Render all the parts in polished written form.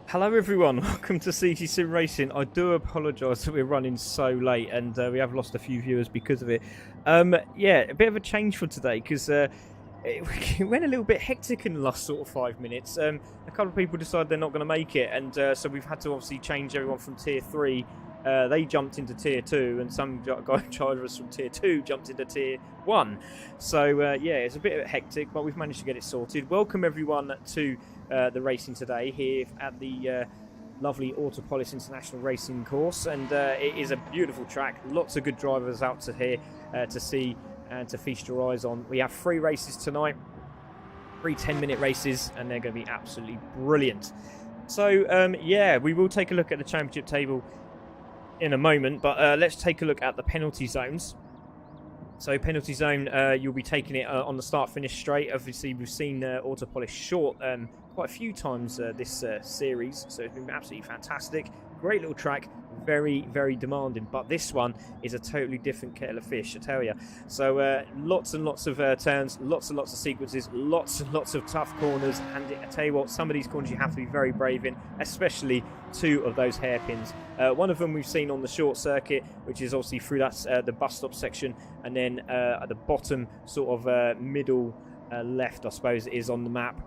Hello everyone, welcome to CT Sim Racing. I do apologise that we're running so late and we have lost a few viewers because of it. Yeah, a bit of a change for today because it went a little bit hectic in the last sort of 5 minutes. A couple of people decided they're not going to make it, and so we've had to obviously change everyone from Tier 3. They jumped into Tier 2, and some drivers from Tier 2 jumped into Tier 1. So yeah, it's a bit hectic, but we've managed to get it sorted. Welcome everyone to the racing today here at the lovely AUTOPOLIS International Racing Course, and it is a beautiful track. Lots of good drivers out to here to see and to feast your eyes on. We have 3 races tonight, 3 10-minute races, and they're going to be absolutely brilliant. So yeah, we will take a look at the championship table in a moment, but let's take a look at the penalty zones. So penalty zone, you'll be taking it on the start-finish straight. Obviously, we've seen AUTOPOLIS short quite a few times this series, so it's been absolutely fantastic. Great little track, very, very demanding, but this one is a totally different kettle of fish, I tell you. So lots and lots of turns, lots and lots of sequences, lots and lots of tough corners, and I tell you what, some of these corners you have to be very brave in, especially 2 of those hairpins. One of them we've seen on the short circuit, which is obviously through that the bus stop section, and then at the bottom sort of middle left, I suppose it is on the map.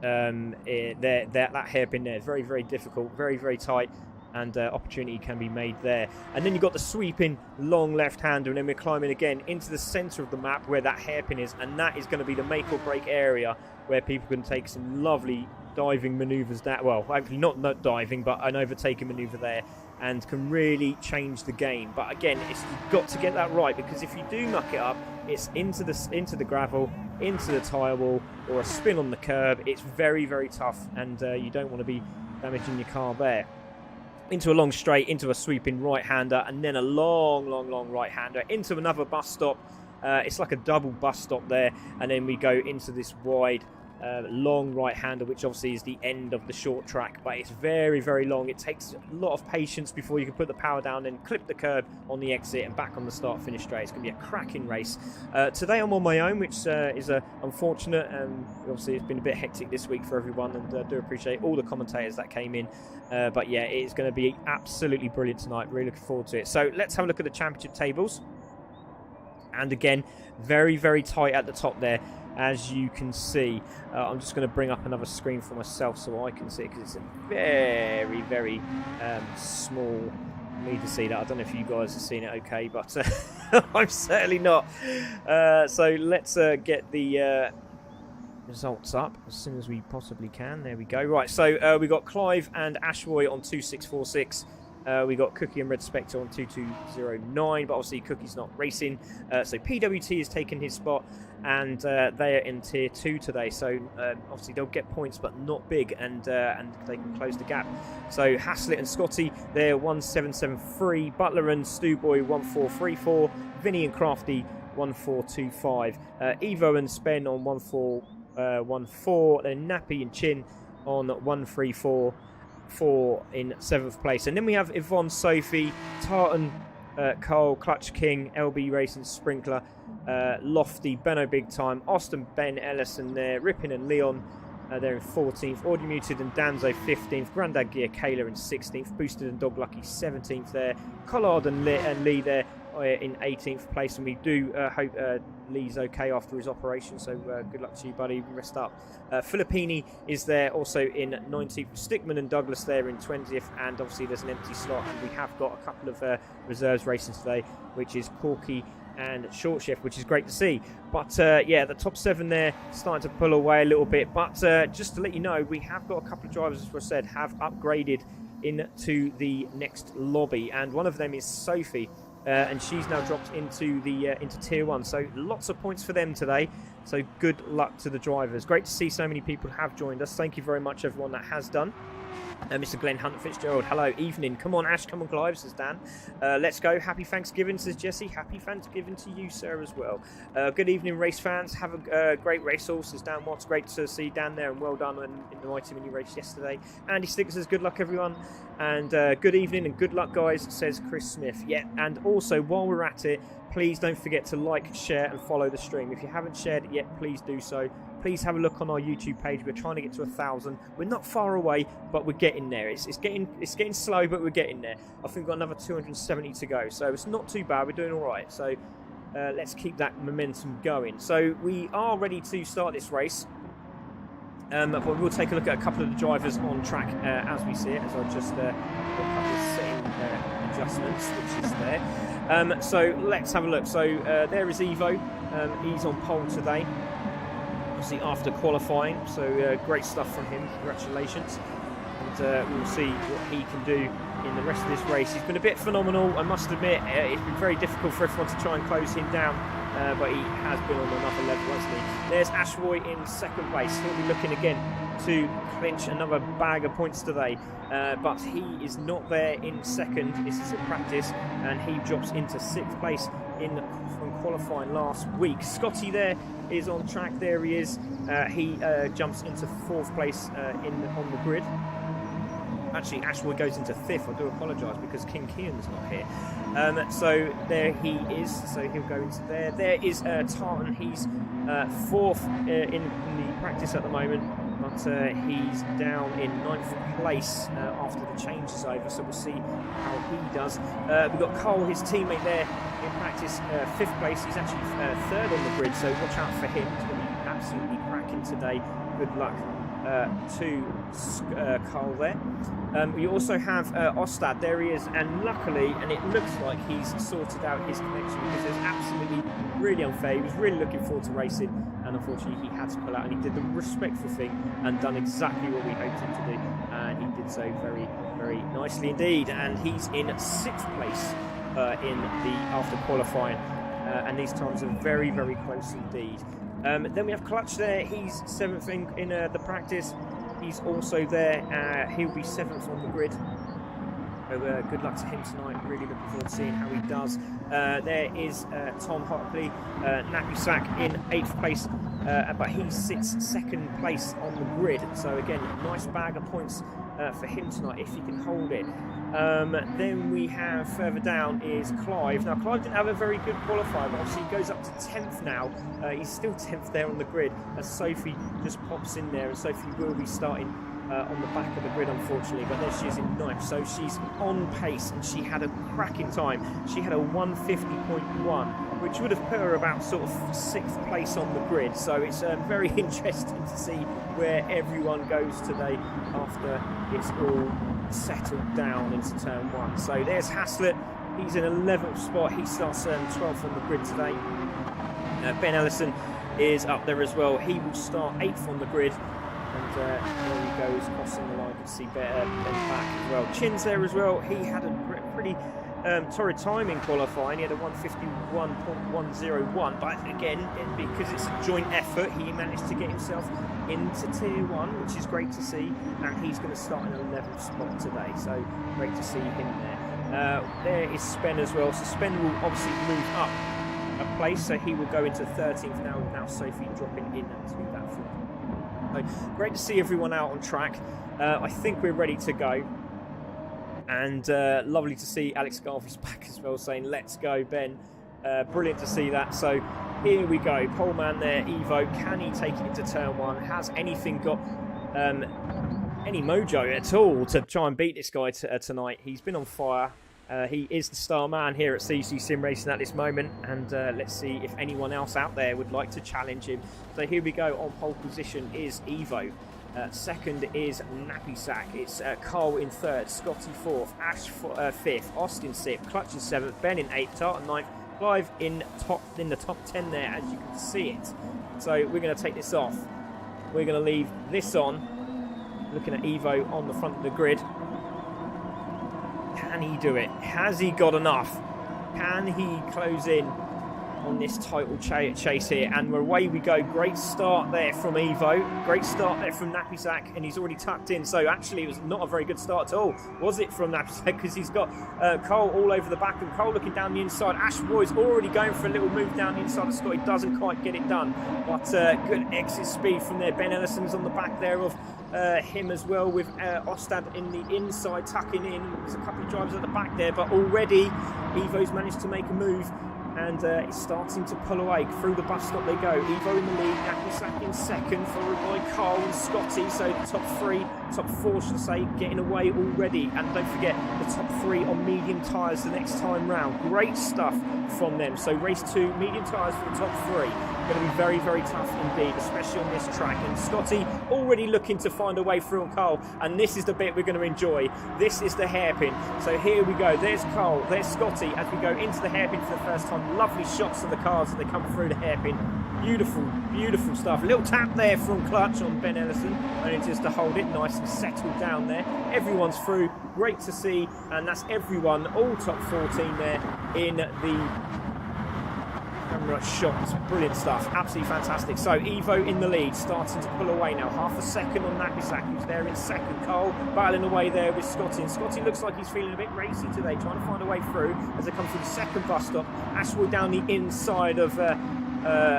That hairpin there is very, very difficult, very, very tight, and opportunity can be made there. And then you've got the sweeping long left-hander, and then we're climbing again into the centre of the map where that hairpin is, and that is going to be the make or break area where people can take some lovely diving manoeuvres that, well, hopefully not diving, but an overtaking manoeuvre there, and can really change the game. But again, you've got to get that right, because if you do muck it up, it's into the gravel, into the tyre wall, or a spin on the curb. It's very, very tough, and you don't want to be damaging your car there. Into a long straight, into a sweeping right-hander, and then a long, long, long right-hander, into another bus stop. It's like a double bus stop there, and then we go into this wide, long right-hander, which obviously is the end of the short track, but it's very, very long. It takes a lot of patience before you can put the power down and clip the curb on the exit and back on the start-finish straight. It's going to be a cracking race. Today I'm on my own, which is unfortunate, and obviously it's been a bit hectic this week for everyone, and I do appreciate all the commentators that came in. But yeah, it's going to be absolutely brilliant tonight. Really looking forward to it. So let's have a look at the championship tables. And again, very, very tight at the top there, as you can see. I'm just going to bring up another screen for myself so I can see it, because it's a very, very small me to see that. I don't know if you guys have seen it okay, but I'm certainly not. So let's get the results up as soon as we possibly can. There we go. Right, so we got Clive and Ashroy on 2646. We got Cookie and Red Spectre on 2209, but obviously Cookie's not racing. So PWT has taken his spot, and they are in Tier 2 today. So obviously they'll get points, but not big, and they can close the gap. So Haslett and Scotty, they're 1773. Butler and Stewboy 1434. Vinny and Crafty 1425. Evo and Spen on 1414. Then Nappy and Chin on 134. In 7th place, and then we have Yvonne, Sophie, Tartan, Cole, Clutch King, LB Racing, Sprinkler, Lofty, Benno Big Time, Austin, Ben Ellison there, Rippin and Leon, they're in 14th, Audio Muted and Danzo 15th, Grandad Gear, Kayla in 16th, Boosted and Dog Lucky 17th there, Collard and Lee there in 18th place, and we do hope Lee's okay after his operation, so good luck to you, buddy. Rest up. Filippini is there also in 19th, Stickman and Douglas there in 20th, and obviously there's an empty slot, and we have got a couple of reserves racing today, which is Corky and Short Shift, which is great to see. But yeah, the top 7 there starting to pull away a little bit, but just to let you know, we have got a couple of drivers, as I said, have upgraded into the next lobby, and one of them is Sophie. And she's now dropped into Tier 1. So lots of points for them today. So good luck to the drivers. Great to see so many people have joined us. Thank you very much, everyone that has done. Mr. Glenn Hunter Fitzgerald, hello, evening. Come on, Ash, come on, Clive, says Dan. Let's go. Happy Thanksgiving, says Jesse. Happy Thanksgiving to you, sir, as well. Good evening, race fans. Have a great race all, says Dan Watts. Great to see Dan there, and well done in the Mighty Mini race yesterday. Andy Stick says, good luck, everyone. And good evening and good luck, guys, says Chris Smith. Yeah, and also, while we're at it, please don't forget to like, share and follow the stream. If you haven't shared it yet, please do so. Please have a look on our YouTube page. We're trying to get to 1,000. We're not far away, but we're getting there. It's getting slow, but we're getting there. I think we've got another 270 to go, so it's not too bad. We're doing all right. So let's keep that momentum going. So we are ready to start this race. But we'll take a look at a couple of the drivers on track as we see it, as I just got a couple of setting adjustments, which is there. So let's have a look. So there is Evo. He's on pole today, obviously after qualifying. So great stuff from him. Congratulations. And we'll see what he can do in the rest of this race. He's been a bit phenomenal, I must admit. It's been very difficult for everyone to try and close him down. But he has been on another level, hasn't he? There's Ashroy in second place. He'll be looking again to clinch another bag of points today. But he is not there in second. This is a practice, and he drops into 6th place from qualifying last week. Scotty there is on track. There he is. He jumps into 4th place on the grid. Actually, Ashwood goes into 5th. I do apologise because King Kian's not here. So there he is. So he'll go into there. There is Tartan. He's 4th in the practice at the moment, but he's down in 9th place after the change is over. So we'll see how he does. We've got Cole, his teammate there in practice, 5th place. He's actually 3rd on the grid, so watch out for him. He's going to be absolutely cracking today. Good luck to Carl there. We also have Ostad. There he is, and luckily, and it looks like he's sorted out his connection, because it was absolutely really unfair. He was really looking forward to racing, and unfortunately he had to pull out, and he did the respectful thing and done exactly what we hoped him to do, and he did so very, very nicely indeed. And he's in 6th place after qualifying, and these times are very, very close indeed. Then we have Clutch there. He's 7th in the practice. He's also there. He'll be 7th on the grid. So good luck to him tonight. Really looking forward to seeing how he does. There is Tom Hartley, Nappy Sack in 8th place, but he sits 2nd place on the grid. So again, nice bag of points for him tonight if he can hold it. Then we have further down is Clive. Now Clive didn't have a very good qualifier, but obviously he goes up to 10th now. He's still 10th there on the grid as Sophie just pops in there, and Sophie will be starting on the back of the grid, unfortunately, but there she is in 9th, so she's on pace, and she had a cracking time. She had a 150.1, which would have put her about sort of 6th place on the grid, so it's very interesting to see where everyone goes today after it's all settled down into turn 1. So there's Haslett. He's in 11th spot. He starts 12th on the grid today. Ben Ellison is up there as well. He will start 8th on the grid. And there he goes, crossing the line. You can see Ben back as well. Chin's there as well. He had a pretty torrid time in qualifying. He had a 151.101. But again, because it's a joint effort, he managed to get himself into Tier 1, which is great to see. And he's going to start in 11th spot today. So great to see him there. There is Spen as well. So Spen will obviously move up a place. So he will go into 13th now. Now Sophie dropping into that floor. So great to see everyone out on track. I think we're ready to go, and lovely to see Alex Garvey's back as well, saying let's go, Ben. Brilliant to see that. So here we go, pole man there, Evo. Can he take it into turn 1? Has anything got any mojo at all to try and beat this guy tonight? He's been on fire. He is the star man here at CC Sim Racing at this moment, and let's see if anyone else out there would like to challenge him. So here we go. On pole position is Evo. 2nd is Nappy Sack. It's Carl in 3rd, Scotty 4th, Ash 5th, Austin 6th, Clutch in 7th, Ben in 8th, Tartan 9th, Clive in the top 10 there, as you can see it. So we're going to take this off. We're going to leave this on. Looking at Evo on the front of the grid. Can he do it? Has he got enough? Can he close in on this title chase here? And away we go. Great start there from Evo. Great start there from Nappy Sack, and he's already tucked in. So actually it was not a very good start at all, was it, from Nappy Sack? Because he's got Cole all over the back, and Cole looking down the inside. Ash Roy's already going for a little move down the inside of Scott. He doesn't quite get it done, but good exit speed from there. Ben Ellison's on the back there of him as well, with Ostad in the inside tucking in. There's a couple of drivers at the back there, but already Evo's managed to make a move and it's starting to pull away. Through the bus stop they go. Evo in the lead, Napisak in second, followed by Carl and Scotty. So the top four should say, getting away already. And don't forget, the top 3 on medium tyres the next time round. Great stuff from them. So race 2, medium tyres for the top 3. Going to be very, very tough indeed, especially on this track. And Scotty already looking to find a way through on Carl. And this is the bit we're going to enjoy. This is the hairpin. So here we go. There's Carl, there's Scotty as we go into the hairpin for the first time. Lovely shots of the cars as they come through the hairpin. Beautiful, beautiful stuff. A little tap there from Clutch on Ben Ellison, only just to hold it nice and settled down there. Everyone's through, great to see, and that's everyone, all top 14 there in the camera shots. Brilliant stuff, absolutely fantastic. So Evo in the lead, starting to pull away now. Half a second on Napisak, who's there in second. Carl battling away there with Scotty, and Scotty looks like he's feeling a bit racy today, trying to find a way through as they come through the second bus stop. Ashwood down the inside of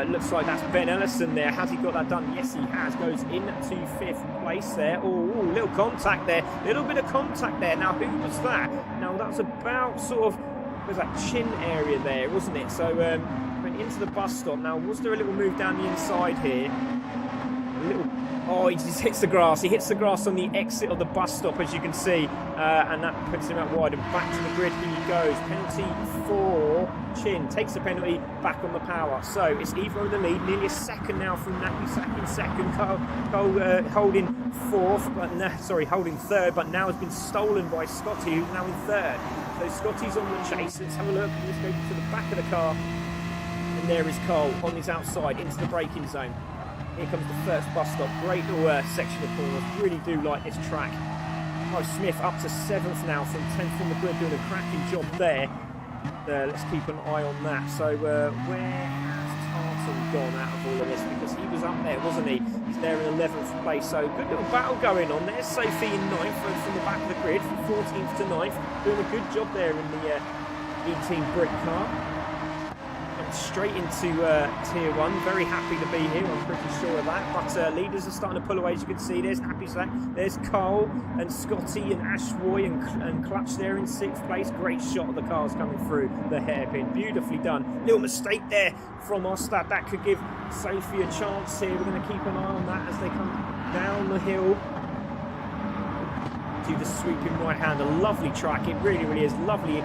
looks like that's Ben Ellison there. Has he got that done? Yes, he has. Goes into 5th place there. Oh, little contact there. Little bit of contact there. Now, who was that? Now, that was about sort of, there's that chin area there, wasn't it? So, went into the bus stop. Now, was there a little move down the inside here? A little... Oh, he just hits the grass. He hits the grass on the exit of the bus stop, as you can see. And that puts him out wide. And back to the grid he goes. Penalty for Chin. Takes the penalty, back on the power. So it's Evo in the lead. Nearly a second now from Napisak in second. Cole holding 4th, but holding 3rd. But now has been stolen by Scotty, who's now in 3rd. So Scotty's on the chase. Let's have a look. Let's go to the back of the car. And there is Cole on his outside into the braking zone. Here comes the first bus stop. Great little section of corners. Really do like this track. Oh, Smith up to 7th now from 10th on the grid, doing a cracking job there. Let's keep an eye on that. So where has Tartan gone out of all of this? Because he was up there, wasn't he? He's there in 11th place. So good little battle going on. There's Sophie in 9th from the back of the grid, from 14th to 9th. Doing a good job there in the E-Team Brick car. Straight into Tier 1. Very happy to be here, I'm pretty sure of that. But leaders are starting to pull away, as you can see. There's Napisak, there's Cole and Scotty and Ashwoy and Clutch there in 6th place. Great shot of the cars coming through the hairpin. Beautifully done. Little mistake there from Ostad. That could give Sophie a chance here. We're going to keep an eye on that as they come down the hill to the sweeping right hand. A lovely track. It really, really is lovely.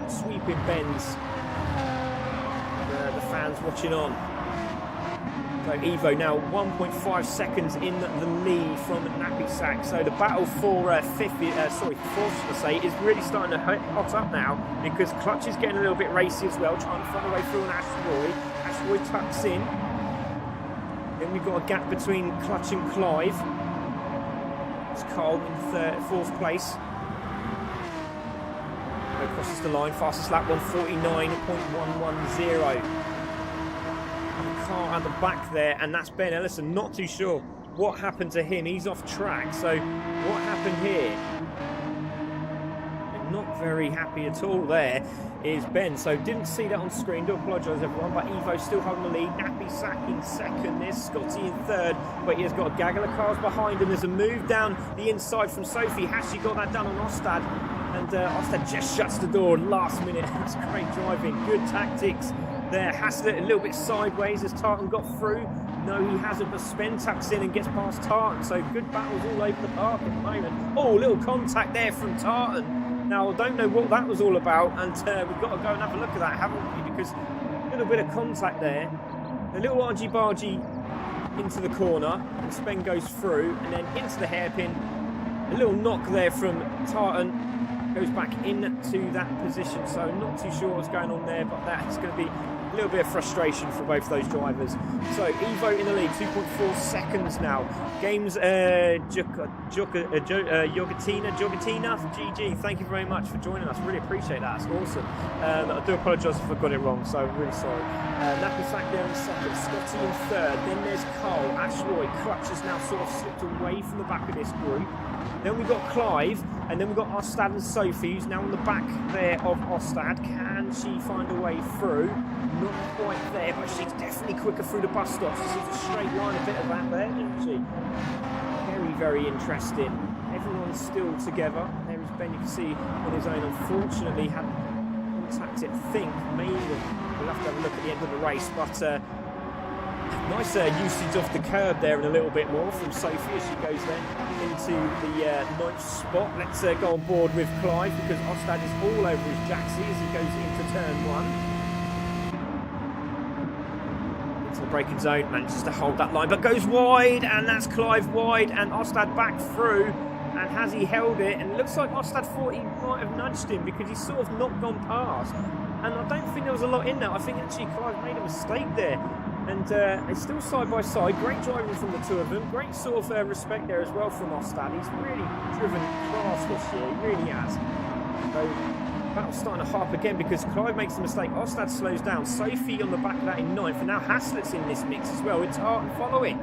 Sweeping bends. The fans watching on. So Evo now 1.5 seconds in the lead from Napisak. So the battle for 4th, to say, is really starting to hot up now, because Clutch is getting a little bit racy as well, trying to find a way through on Ashwoy. Ashwoy tucks in. Then we've got a gap between Clutch and Clive. It's Carl in 4th place. Crosses the line, fastest lap 149.110. Car at the back there, and that's Ben Ellison. Not too sure what happened to him. He's off track. So what happened here? Not very happy at all. There is Ben. So didn't see that on screen. Do apologise everyone. But Evo still holding the lead. Napisak in 2nd. There's Scotty in 3rd. But he has got a gaggle of cars behind him. There's a move down the inside from Sophie. Has she got that done on Ostad? And Ostad just shuts the door last minute. That's great driving. Good tactics there. Haslett a little bit sideways as Tartan got through. No, he hasn't, but Spen tucks in and gets past Tartan. So good battles all over the park at the moment. Oh, little contact there from Tartan. Now, I don't know what that was all about, and we've got to go and have a look at that, haven't we? Because a little bit of contact there. A little argy-bargy into the corner, and Spen goes through, and then into the hairpin. A little knock there from Tartan. Goes back into that position, so not too sure what's going on there, but that's going to be a little bit of frustration for both those drivers. So Evo in the lead, 2.4 seconds now. Games Jogatina, GG, thank you very much for joining us. Really appreciate that. That's awesome. I do apologise if I got it wrong, so I'm really sorry. Napisak there in 2nd, Scotty in 3rd. Then there's Cole, Ashwoy. Clutch has now sort of slipped away from the back of this group. Then we've got Clive, and then we've got Ostad and Sophie, who's now on the back there of Ostad. Can she find a way through? Not quite there, but she's definitely quicker through the bus stops. She sees a straight line, a bit of that there, doesn't she? Very, very interesting. Everyone's still together. There is Ben, you can see on his own, unfortunately, had tactic, I think. Maybe we'll have to have a look at the end of the race, but nice usage off the curb there and a little bit more from Sophie as she goes then into the 9th spot. Let's go on board with Clive because Ostad is all over his Jaxie as he goes into turn 1. Into the braking zone, manages to hold that line but goes wide, and that's Clive wide and Ostad back through. And has he held it? And it looks like Ostad thought he might have nudged him because he's sort of not gone past. And I don't think there was a lot in that. I think actually Clive made a mistake there. And it's still side by side. Great driving from the two of them. Great sort of respect there as well from Ostad. He's really driven class this year. He really has. So battle's starting to harp again because Clive makes a mistake. Ostad slows down. Sophie on the back of that in 9th. And now Haslett's in this mix as well. It's Tartan following.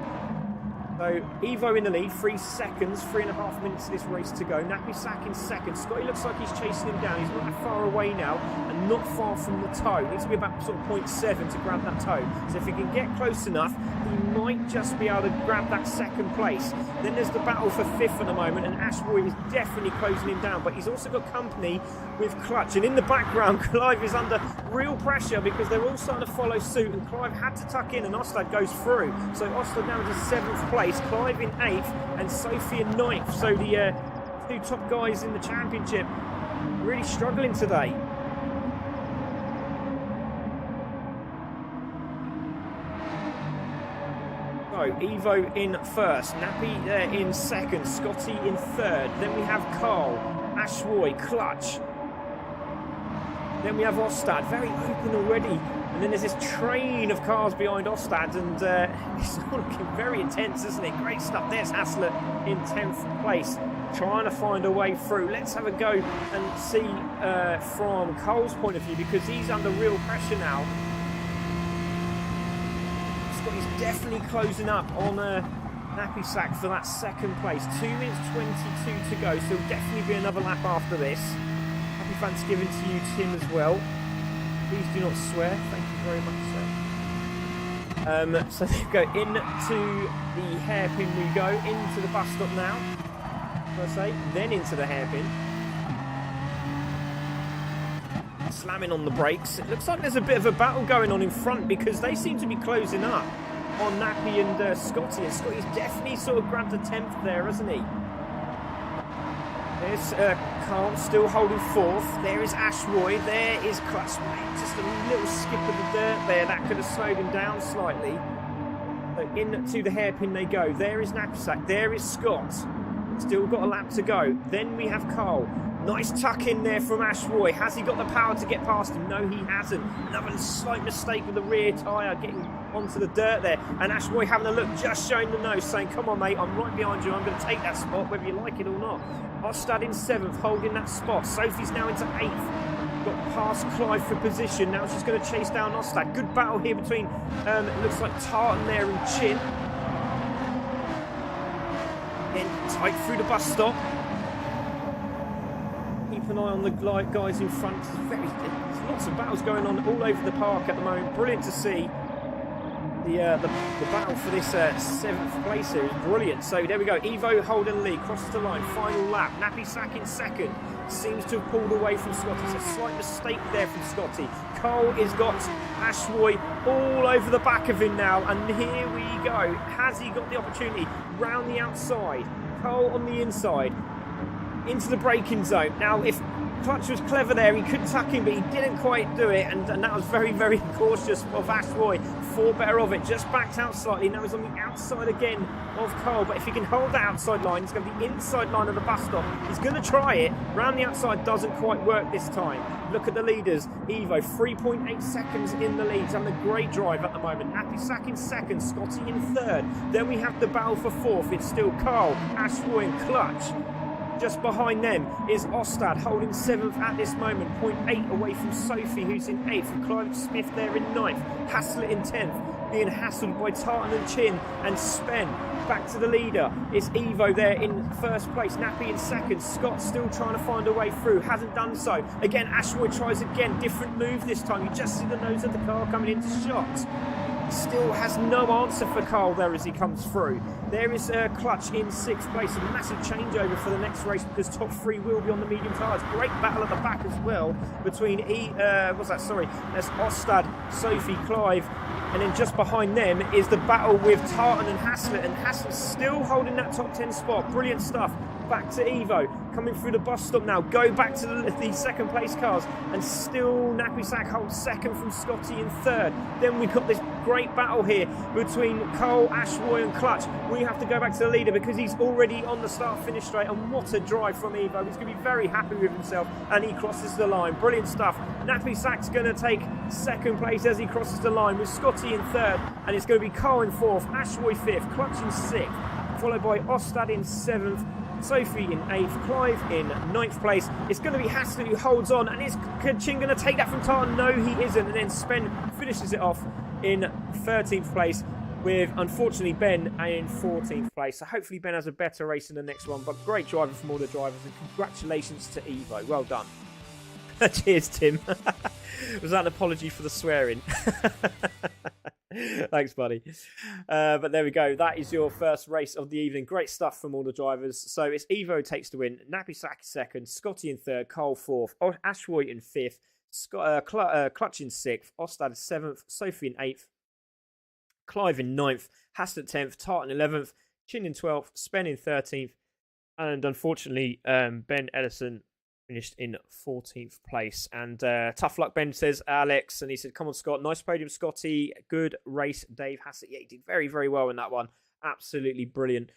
So Evo in the lead, 3 seconds, 3.5 minutes of this race to go. Nappy Sack in 2nd. Scotty looks like he's chasing him down. He's not that far away now and not far from the toe. Needs to be about sort of 0.7 to grab that toe. So if he can get close enough, he might just be able to grab that 2nd place. Then there's the battle for 5th at the moment, and Ashboy is definitely closing him down. But he's also got company with Clutch. And in the background, Clive is under real pressure because they're all starting to follow suit. And Clive had to tuck in, and Ostad goes through. So Ostad now is 7th place. Clive in 8th and Sophie in 9th. So the 2 top guys in the championship really struggling today. So Evo in 1st, Nappy in 2nd, Scotty in 3rd. Then we have Carl, Ashwoy, Clutch. Then we have Ostad, very open already. And then there's this train of cars behind Ostad, and it's all looking very intense, isn't it? Great stuff. There's Haslett in 10th place, trying to find a way through. Let's have a go and see from Cole's point of view, because he's under real pressure now. Scotty's definitely closing up on Nappy Sack for that 2nd place. 2 minutes 22 to go, so there'll definitely be another lap after this. Happy Thanksgiving to you, Tim, as well. Please do not swear. Thank you very much, sir. So there we go. Into the hairpin we go. Into the bus stop now, per se. Then into the hairpin. Slamming on the brakes. It looks like there's a bit of a battle going on in front because they seem to be closing up on Nappy and Scotty. And Scotty's definitely sort of grabbed the 10th there, hasn't he? There's Carl still holding 4th. There is Ashroy. There is Clutch. Just a little skip of the dirt there. That could have slowed him down slightly. So into the hairpin they go. There is Knapsack. There is Scott. Still got a lap to go. Then we have Carl. Nice tuck in there from Ashroy. Has he got the power to get past him? No, he hasn't. Another slight mistake with the rear tyre getting onto the dirt there. And Ashroy having a look, just showing the nose, saying, come on, mate, I'm right behind you. I'm going to take that spot, whether you like it or not. Ostad in 7th, holding that spot. Sophie's now into 8th. Got past Clive for position. Now she's going to chase down Ostad. Good battle here between, it looks like Tartan there and Chin. Then tight through the bus stop. Keep an eye on the guys in front. There's lots of battles going on all over the park at the moment. Brilliant to see. The battle for this 7th place here is brilliant. So there we go. Evo holding lead, crosses the line, final lap. Nappy Sack in 2nd. Seems to have pulled away from Scotty. It's a slight mistake there from Scotty. Cole has got Ashroy all over the back of him now. And here we go. Has he got the opportunity? Round the outside. Cole on the inside. Into the braking zone. Now, if Clutch was clever there, he could tuck him, but he didn't quite do it, and that was very, very cautious of Ashroy. Thought better of it, just backed out slightly. Now he's on the outside again of Cole, but if he can hold that outside line, it's going to be the inside line of the bus stop. He's going to try it. Round the outside doesn't quite work this time. Look at the leaders. Evo, 3.8 seconds in the lead. He's having a great drive at the moment. Nappy Sack in 2nd, Scotty in 3rd. Then we have the battle for 4th. It's still Carl, Ashroy and Clutch. Just behind them is Ostad, holding 7th at this moment, 0.8 away from Sophie, who's in 8th, and Clive Smith there in 9th, Haslett in 10th, being hassled by Tartan and Chin, and Spen back to the leader. It's Evo there in 1st place, Nappy in 2nd, Scott still trying to find a way through, hasn't done so. Again, Ashroy tries again, different move this time, you just see the nose of the car coming into shot. still has no answer for Carl there as he comes through. There is Clutch in 6th place, a massive changeover for the next race because top 3 will be on the medium tyres. Great battle at the back as well between that's Ostad, Sophie, Clive, and then just behind them is the battle with Tartan and Haslett, and Haslett still holding that top 10 spot. Brilliant stuff. Back to Evo, coming through the bus stop now. Go back to the second place cars, and still Nappy Sack holds second from Scotty in third. Then we've got this great battle here between Cole, Ashroy and Clutch. We have to go back to the leader because he's already on the start-finish straight, and what a drive from Evo. He's going to be very happy with himself, and he crosses the line. Brilliant stuff. Nappy Sack's going to take second place as he crosses the line with Scotty in third, and it's going to be Cole in fourth, Ashroy fifth, Clutch in sixth, followed by Ostad in seventh, Sophie in 8th, Clive in 9th place. It's going to be Haslett who holds on, and is Kachin going to take that from Tartan? No, he isn't, and then Spen finishes it off in 13th place with, unfortunately, Ben in 14th place. So hopefully Ben has a better race in the next one, but great driving from all the drivers, and congratulations to Evo. Well done. Cheers, Tim. Was that an apology for the swearing? Thanks, buddy. But there we go. That is your first race of the evening. Great stuff from all the drivers. So it's Evo takes the win. Nappy Sack second. Scotty in third. Cole fourth. Ashroy in fifth. Clutch in sixth. Ostad seventh. Sophie in eighth. Clive in ninth. Haslett 10th. Tartan 11th. Chin in 12th. Spen in 13th. And unfortunately, Ben Ellison finished in 14th place. And tough luck, Ben, says Alex. And he said, come on, Scott. Nice podium, Scotty. Good race, Dave Hassett. Yeah, he did very, very well in that one. Absolutely brilliant.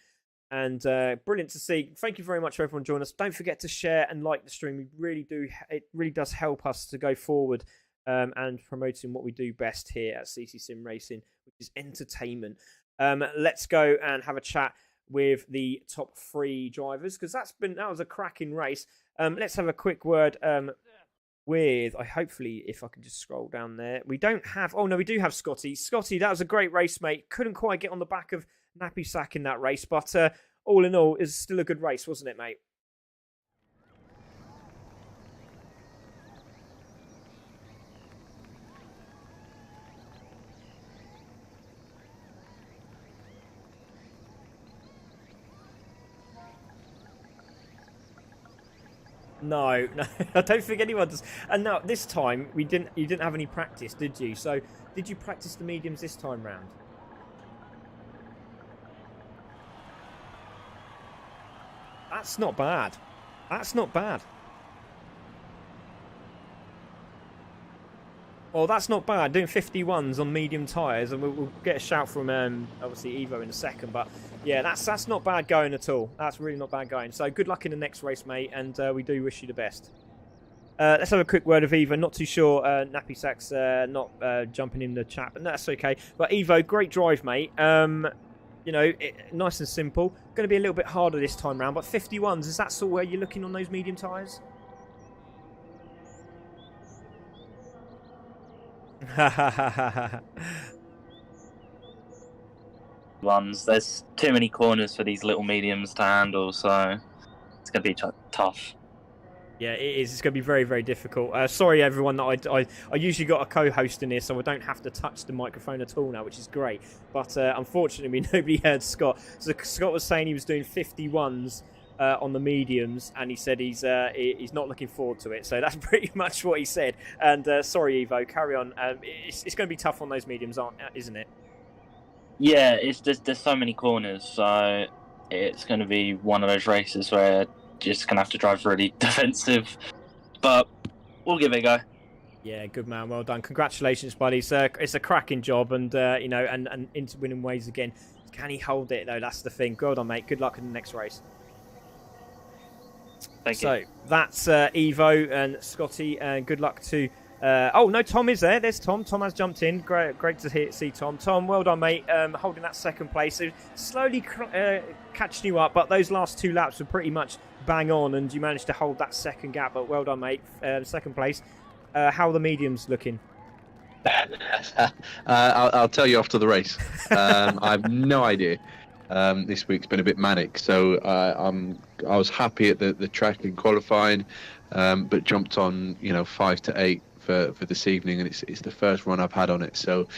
And brilliant to see. Thank you very much for everyone joining us. Don't forget to share and like the stream. We really do. It really does help us to go forward and promoting what we do best here at CC Sim Racing, which is entertainment. Let's go and have a chat with the top 3 drivers, because that was a cracking race. Let's have a quick word with, hopefully, if I can just scroll down there. We don't have, oh no, we do have Scotty. Scotty, that was a great race, mate. Couldn't quite get on the back of Nappy Sack in that race, but all in all, it's still a good race, wasn't it, mate? No, I don't think anyone does. And now this time you didn't have any practice, did you? So did you practice the mediums this time round? That's not bad. That's not bad. Well, that's not bad. Doing 51s on medium tyres, and we'll get a shout from obviously Evo in a second. But yeah, that's not bad going at all. That's really not bad going. So good luck in the next race, mate, and we do wish you the best. Let's have a quick word of Evo. Not too sure Nappy Sack's not jumping in the chat, but that's okay. But Evo, great drive, mate. You know, nice and simple. Going to be a little bit harder this time round, but 51s, is that sort of where you're looking on those medium tyres? Ones. There's too many corners for these little mediums to handle, so it's going to be tough. Yeah, it is. It's going to be very, very difficult. Sorry, everyone, that I usually got a co-host in here, so I don't have to touch the microphone at all now, which is great. But unfortunately, nobody heard Scott. So Scott was saying he was doing 51s on the mediums, and he said he's not looking forward to it. So that's pretty much what he said. And sorry, Evo, carry on. It's going to be tough on those mediums, isn't it? Yeah, it's just there's so many corners, so it's going to be one of those races where you're just going to have to drive really defensive. But we'll give it a go. Yeah, good man. Well done. Congratulations, buddy. It's a cracking job, and you know, and into winning ways again. Can he hold it though? That's the thing. Well done, mate. Good luck in the next race. Thank you. So that's Evo and Scotty, and good luck to. Oh no, Tom is there. There's Tom. Tom has jumped in. Great to see Tom. Tom, well done, mate. Holding that second place. So slowly catching you up, but those last 2 laps were pretty much bang on, and you managed to hold that second gap. But well done, mate. Second place. How are the mediums looking? I'll tell you after the race. I have no idea. This week's been a bit manic, so I was happy at the track in qualifying, but jumped on 5 to 8 for this evening, and it's the first run I've had on it. So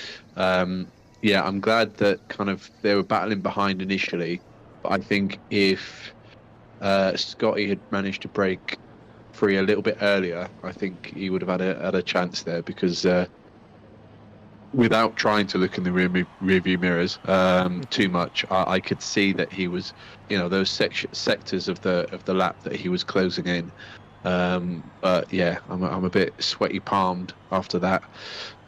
yeah, I'm glad that kind of they were battling behind initially, but I think if Scotty had managed to break free a little bit earlier, I think he would have had a chance there, because without trying to look in the rearview mirrors too much, I could see that he was, those sectors of the lap that he was closing in. But yeah, I'm a bit sweaty palmed after that.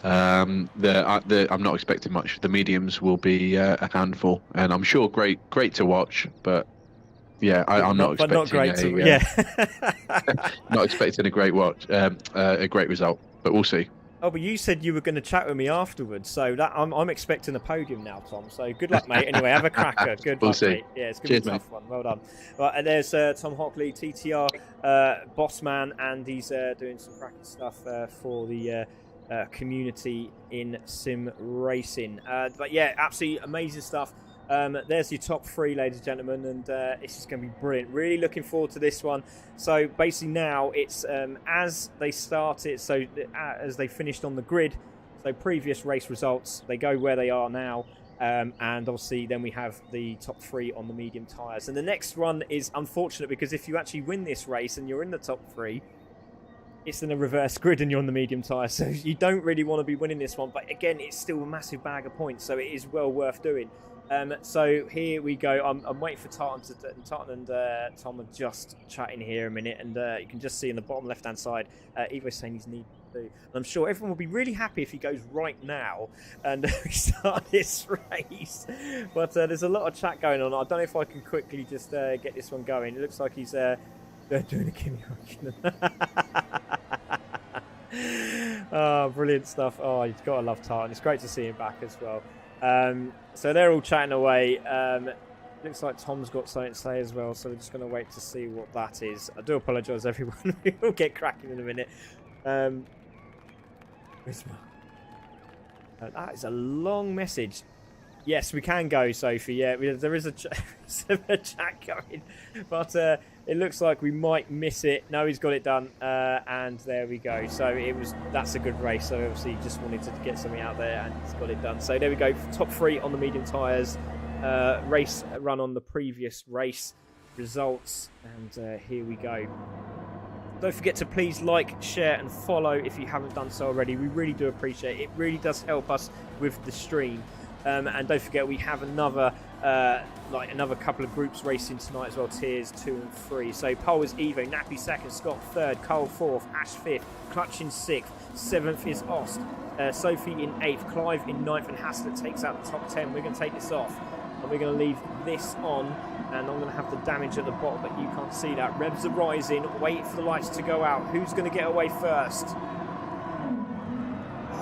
I'm not expecting much. The mediums will be a handful, and I'm sure great to watch, but yeah, I'm not expecting not great yeah. not expecting a great a great result, but we'll see. Oh, but you said you were going to chat with me afterwards, so that I'm expecting a podium now, Tom. So good luck, mate. Anyway, have a cracker. Good luck, mate. Yeah, it's going to be a tough one. Well done. Right, and there's Tom Hockley, TTR boss man, and he's doing some cracking stuff for the community in sim racing. But yeah, absolutely amazing stuff. There's your top three, ladies and gentlemen, and it's just going to be brilliant. Really looking forward to this one. So basically now it's as they started, so as they finished on the grid, so previous race results, they go where they are now, and obviously then we have the top three on the medium tyres. And the next one is unfortunate, because if you actually win this race and you're in the top three, it's in a reverse grid and you're on the medium tyre, so you don't really want to be winning this one. But again, it's still a massive bag of points, so it is well worth doing. So here we go. I'm waiting for Tartan and Tom are just chatting here a minute, and you can just see in the bottom left-hand side, Evo's saying he's needed to do. And I'm sure everyone will be really happy if he goes right now and we start this race. But there's a lot of chat going on. I don't know if I can quickly just get this one going. It looks like he's doing a Kimi Räikkönen. Oh, brilliant stuff. Oh, you've got to love Tartan. It's great to see him back as well. So they're all chatting away. Looks like Tom's got something to say as well, so we're just going to wait to see what that is. I do apologise, everyone. We'll get cracking in a minute. That is a long message. Yes, we can go, Sophie. Yeah, there is a chat going, but it looks like we might miss it. No, he's got it done, and there we go. So that's a good race. So obviously, he just wanted to get something out there, and he's got it done. So there we go. Top three on the medium tyres. Race run on the previous race results, and here we go. Don't forget to please like, share, and follow if you haven't done so already. We really do appreciate it. It really does help us with the stream. And don't forget, we have another couple of groups racing tonight as well, tiers 2 and 3. So pole is Evo, Nappy second, Scott third, Cole fourth, Ash fifth, Clutch in sixth, seventh is Ost, Sophie in eighth, Clive in ninth, and Haslett takes out the top 10. We're going to take this off, and we're going to leave this on, and I'm going to have the damage at the bottom, but you can't see that. Revs are rising, wait for the lights to go out. Who's going to get away first?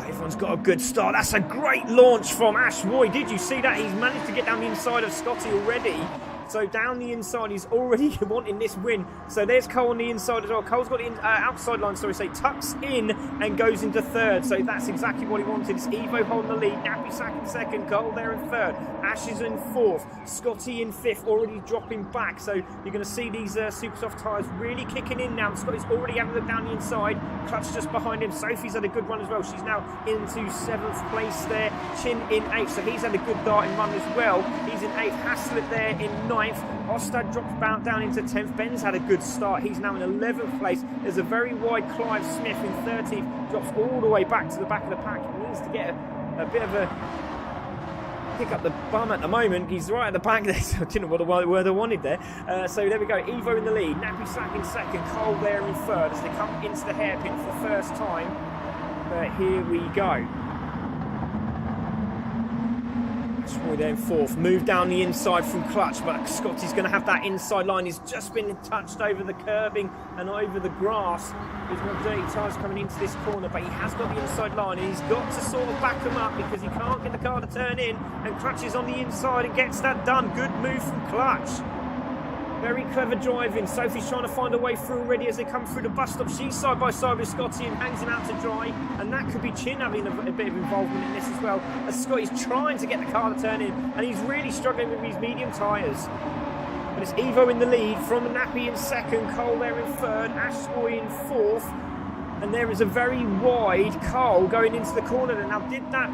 Everyone's got a good start. That's a great launch from Ash Roy. Did you see that? He's managed to get down the inside of Scotty already. So down the inside, he's already wanting this win. So there's Cole on the inside as well. Cole's got the outside line, tucks in and goes into third. So that's exactly what he wanted. It's Evo holding the lead. Nappy Sack in second. Cole there in third. Ash is in fourth. Scotty in fifth, already dropping back. So you're going to see these super soft tyres really kicking in now. Scotty's already having a look down the inside. Clutch just behind him. Sophie's had a good run as well. She's now into seventh place there. Chin in eighth. So he's had a good darting run as well. He's in eighth. Haslett there in ninth. Ostad drops down into 10th. Ben's had a good start. He's now in 11th place. There's a very wide Clive Smith in 13th. Drops all the way back to the back of the pack. He needs to get a bit of a pick up the bum at the moment. He's right at the back there. So I didn't know what word I wanted there. So there we go. Evo in the lead. Nappy Slack in second. Cole there in third as they come into the hairpin for the first time. Here we go. Roy there in fourth, move down the inside from Clutch, but Scotty's going to have that inside line. He's just been touched over the curbing and over the grass. He's got dirty tyres coming into this corner, but he has got the inside line, and he's got to sort of back him up because he can't get the car to turn in, and Clutch is on the inside and gets that done. Good move from Clutch. Very clever driving. Sophie's trying to find a way through already as they come through the bus stop. She's side by side with Scotty and hangs him out to dry. And that could be Chin having a bit of involvement in this as well, as Scotty's trying to get the car to turn in. And he's really struggling with these medium tyres. But it's Evo in the lead, from Nappy in second, Cole there in third, Ashboy in fourth. And there is a very wide Cole going into the corner. Now, did that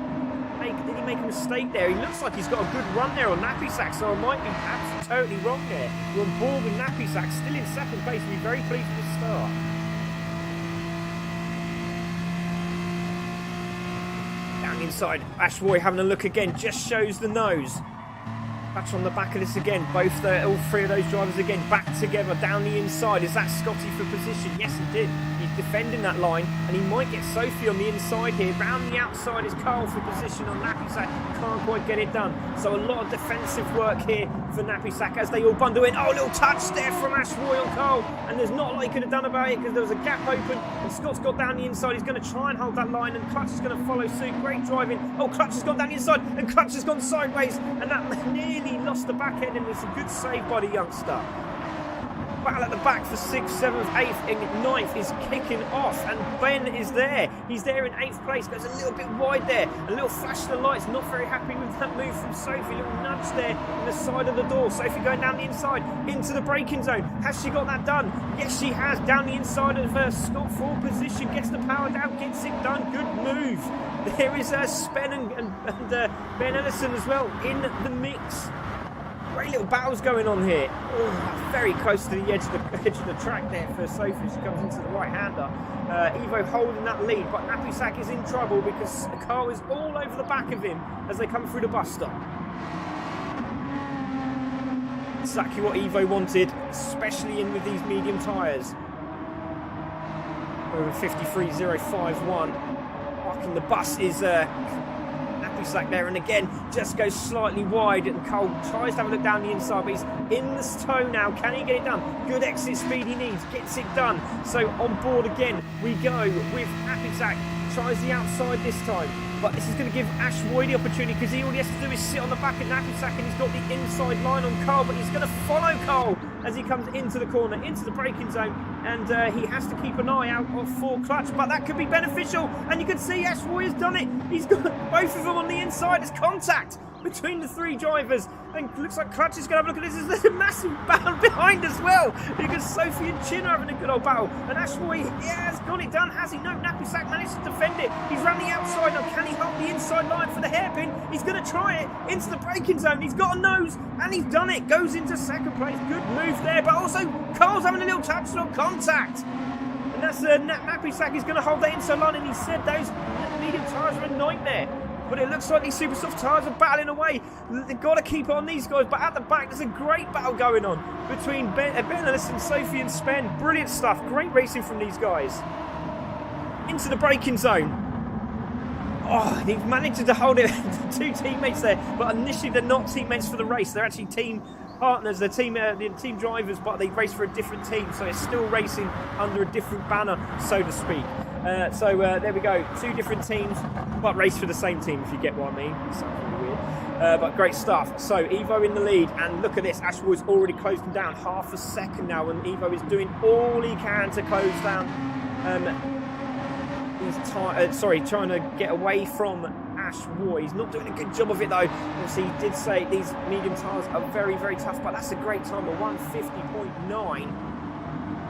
make Did he make a mistake there? He looks like he's got a good run there on Nappy Sack, so I might be absolutely totally wrong there. We're on board with Nappy Sack, still in second place. We'll be very pleased with the start. Down inside, Ashroy having a look again, just shows the nose. Clutch on the back of this again. All three of those drivers again back together down the inside. Is that Scotty for position? Yes, he did. He's defending that line, and he might get Sophie on the inside here. Round the outside is Carl for position on Nappy Sack. Can't quite get it done. So a lot of defensive work here for Nappy Sack as they all bundle in. Oh, a little touch there from Ashroy on Carl, and there's not a lot he could have done about it because there was a gap open, and Scott's got down the inside. He's going to try and hold that line, and Clutch is going to follow suit. Great driving. Oh, Clutch has gone down the inside, and Clutch has gone sideways, and that nearly lost the back end, and it's a good save by the youngster. Battle at the back for 6th, 7th, 8th, and 9th is kicking off, and Ben is there. He's there in 8th place, goes a little bit wide there. A little flash of the lights, not very happy with that move from Sophie. A little nudge there in the side of the door. Sophie going down the inside into the braking zone. Has she got that done? Yes, she has. Down the inside of Scott for position, gets the power down, gets it done. Good move. There is Spen and Ben Ellison as well in the mix. Great little battles going on here. Oh, very close to the edge of the track there for Sophie. She comes into the right-hander. Evo holding that lead, but Nappy Sack is in trouble because Carl is all over the back of him as they come through the bus stop. Exactly what Evo wanted, especially in with these medium tyres. Over 53.051. Marking the bus is Sack there, and again just goes slightly wide, and Cole tries to have a look down the inside, but he's in the toe now. Can he get it done? Good exit speed he needs, gets it done. So on board again we go with Happy Sack. Tries the outside this time, but this is going to give Ashroy the opportunity because all he has to do is sit on the back of Nappy Sack, and he's got the inside line on Cole, but he's going to follow Cole as he comes into the corner, into the braking zone, and he has to keep an eye out for Clutch, but that could be beneficial, and you can see Ashroy has done it. He's got both of them on the inside. It's contact between the three drivers, and looks like Clutch is going to have a look at this. There's a massive battle behind as well because Sophie and Chin are having a good old battle, and Ashroy has got it done, has he? No, Nappy Sack managed to defend it. He's run the outside. Now can he hold the inside line for the hairpin? He's going to try it into the braking zone. He's got a nose, and he's done it. Goes into second place. Good move there, but also Carl's having a little touch on contact, and that's Nappy Sack is going to hold that inside line, and he said those medium tyres are a nightmare. But it looks like these super soft tyres are battling away. They've got to keep on these guys. But at the back, there's a great battle going on between Ben Ellison, Sophie and Spen. Brilliant stuff. Great racing from these guys. Into the braking zone. Oh, he's managed to hold it. Two teammates there. But initially, they're not teammates for the race. They're actually team partners. They're team drivers, but they race for a different team. So they're still racing under a different banner, so to speak. So there we go. Two different teams, but race for the same team, if you get what I mean. It sounds really weird. But great stuff. So Evo in the lead, and look at this. Ashroy's already closed him down half a second now, and Evo is doing all he can to close down. He's trying to get away from Ashroy. He's not doing a good job of it though. Obviously, he did say these medium tyres are very, very tough, but that's a great time of 150.9.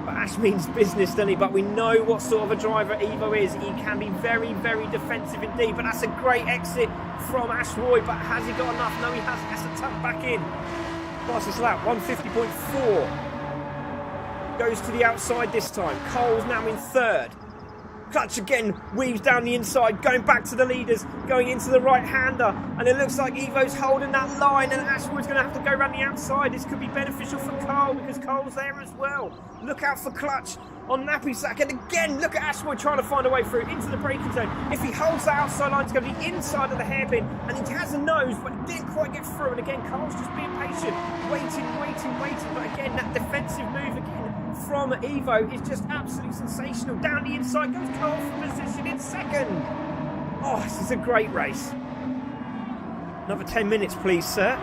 But Ash means business, doesn't he? But we know what sort of a driver Evo is. He can be very, very defensive indeed. But that's a great exit from Ashroy. But has he got enough? No, he hasn't. Has to tuck back in. Fastest lap, 150.4. Goes to the outside this time. Cole's now in third. Clutch again, weaves down the inside, going back to the leaders, going into the right-hander, and it looks like Evo's holding that line, and Ashroy's going to have to go around the outside. This could be beneficial for Carl because Carl's there as well. Look out for Clutch on Nappy Sack, and again, look at Ashroy trying to find a way through into the braking zone. If he holds that outside line, it's going to be inside of the hairpin, and he has a nose, but he didn't quite get through, and again, Carl's just being patient, waiting, but again, that defensive move again from Evo is just absolutely sensational. Down the inside goes Carl for position in second. Oh, this is a great race. Another 10 minutes, please, sir.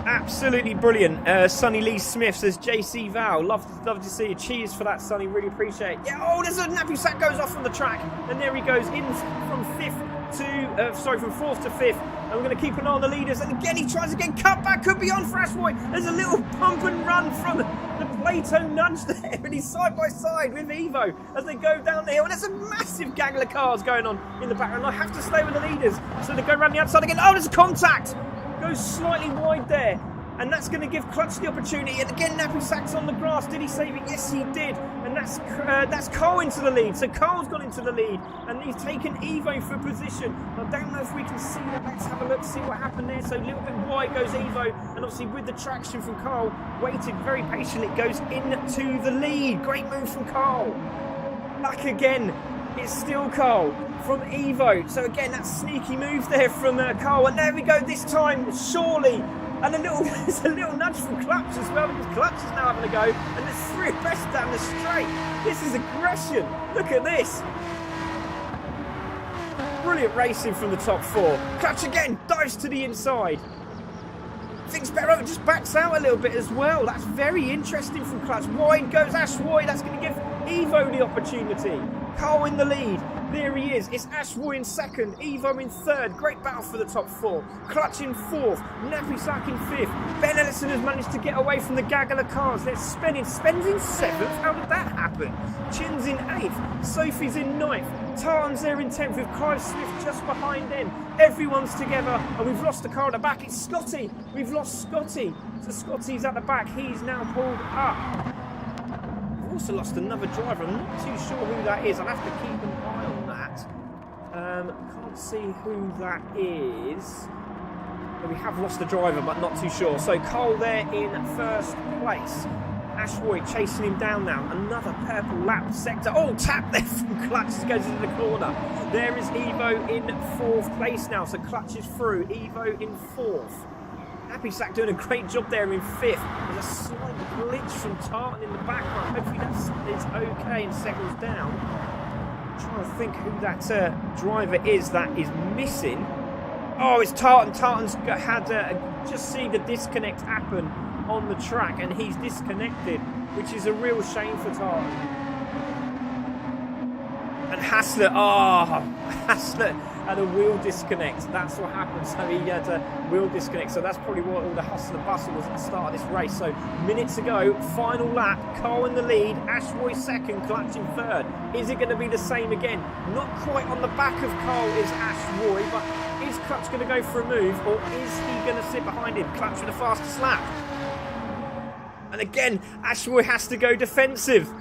Absolutely brilliant. Sonny Lee Smith says, JC Val, love to see you. Cheers for that, Sonny. Really appreciate it. Yeah, oh, there's a Nappy Sack goes off on the track, and there he goes in from from fourth to fifth. And we're going to keep an eye on the leaders. And again, he tries again. Cut back could be on for Ashroy. There's a little pump and run from the Plato nudge there, and he's side by side with Evo as they go down the hill. And there's a massive gaggle of cars going on in the background. I have to stay with the leaders, so they go around the outside again. Oh, there's a contact! Goes slightly wide there. And that's going to give Clutch the opportunity. And again, Nappy Sack's on the grass. Did he save it? Yes, he did. And that's Cole into the lead. So Cole's gone into the lead. And he's taken Evo for position. I don't know if we can see that. Let's have a look, see what happened there. So a little bit wide goes Evo. And obviously with the traction from Cole, waited very patiently, goes into the lead. Great move from Cole. Back again. It's still Cole from Evo. So again, that sneaky move there from Cole. And there we go this time, surely. And there's a little nudge from Clutch as well, because Clutch is now having a go. And there's three abreast down the straight. This is aggression. Look at this. Brilliant racing from the top four. Clutch again, dives to the inside. Thinks better of it, just backs out a little bit as well. That's very interesting from Clutch. Wide goes Ashwoy. That's going to give Evo the opportunity. Cole in the lead. There he is. It's Ashwoy in second. Evo in third. Great battle for the top four. Clutch in fourth. Nappy Sack in fifth. Ben Ellison has managed to get away from the gaggle of cars. They're spinning. Spen's in seventh. How did that happen? Chin's in eighth. Sophie's in ninth. Tartan's there in 10th with Clive Swift just behind them. Everyone's together, and we've lost the car at the back. It's Scotty. We've lost Scotty. So Scotty's at the back. He's now pulled up. We've also lost another driver. I'm not too sure who that is. I'll have to keep an eye on that. Can't see who that is. But we have lost the driver, but not too sure. So Cole there in first place. Ashwoy chasing him down now. Another purple lap sector. Oh, tap there from Clutch as he goes into the corner. There is Evo in fourth place now. So Clutch is through. Evo in fourth. Nappy Sack doing a great job there in fifth. There's a slight glitch from Tartan in the background. Hopefully that is okay and settles down. I'm trying to think who that driver is that is missing. Oh, it's Tartan. Tartan's had just see the disconnect happen on the track, and he's disconnected, which is a real shame for Tartan. And Haslett, Haslett had a wheel disconnect. That's what happened. So he had a wheel disconnect. So that's probably what all the hustle and bustle was at the start of this race. So minutes ago, final lap, Cole in the lead, Ashwoy second, Clutch in third. Is it going to be the same again? Not quite on the back of Cole is Ashwoy, but is Clutch going to go for a move, or is he going to sit behind him? Clutch with the fastest lap. And again, Ashwoy has to go defensive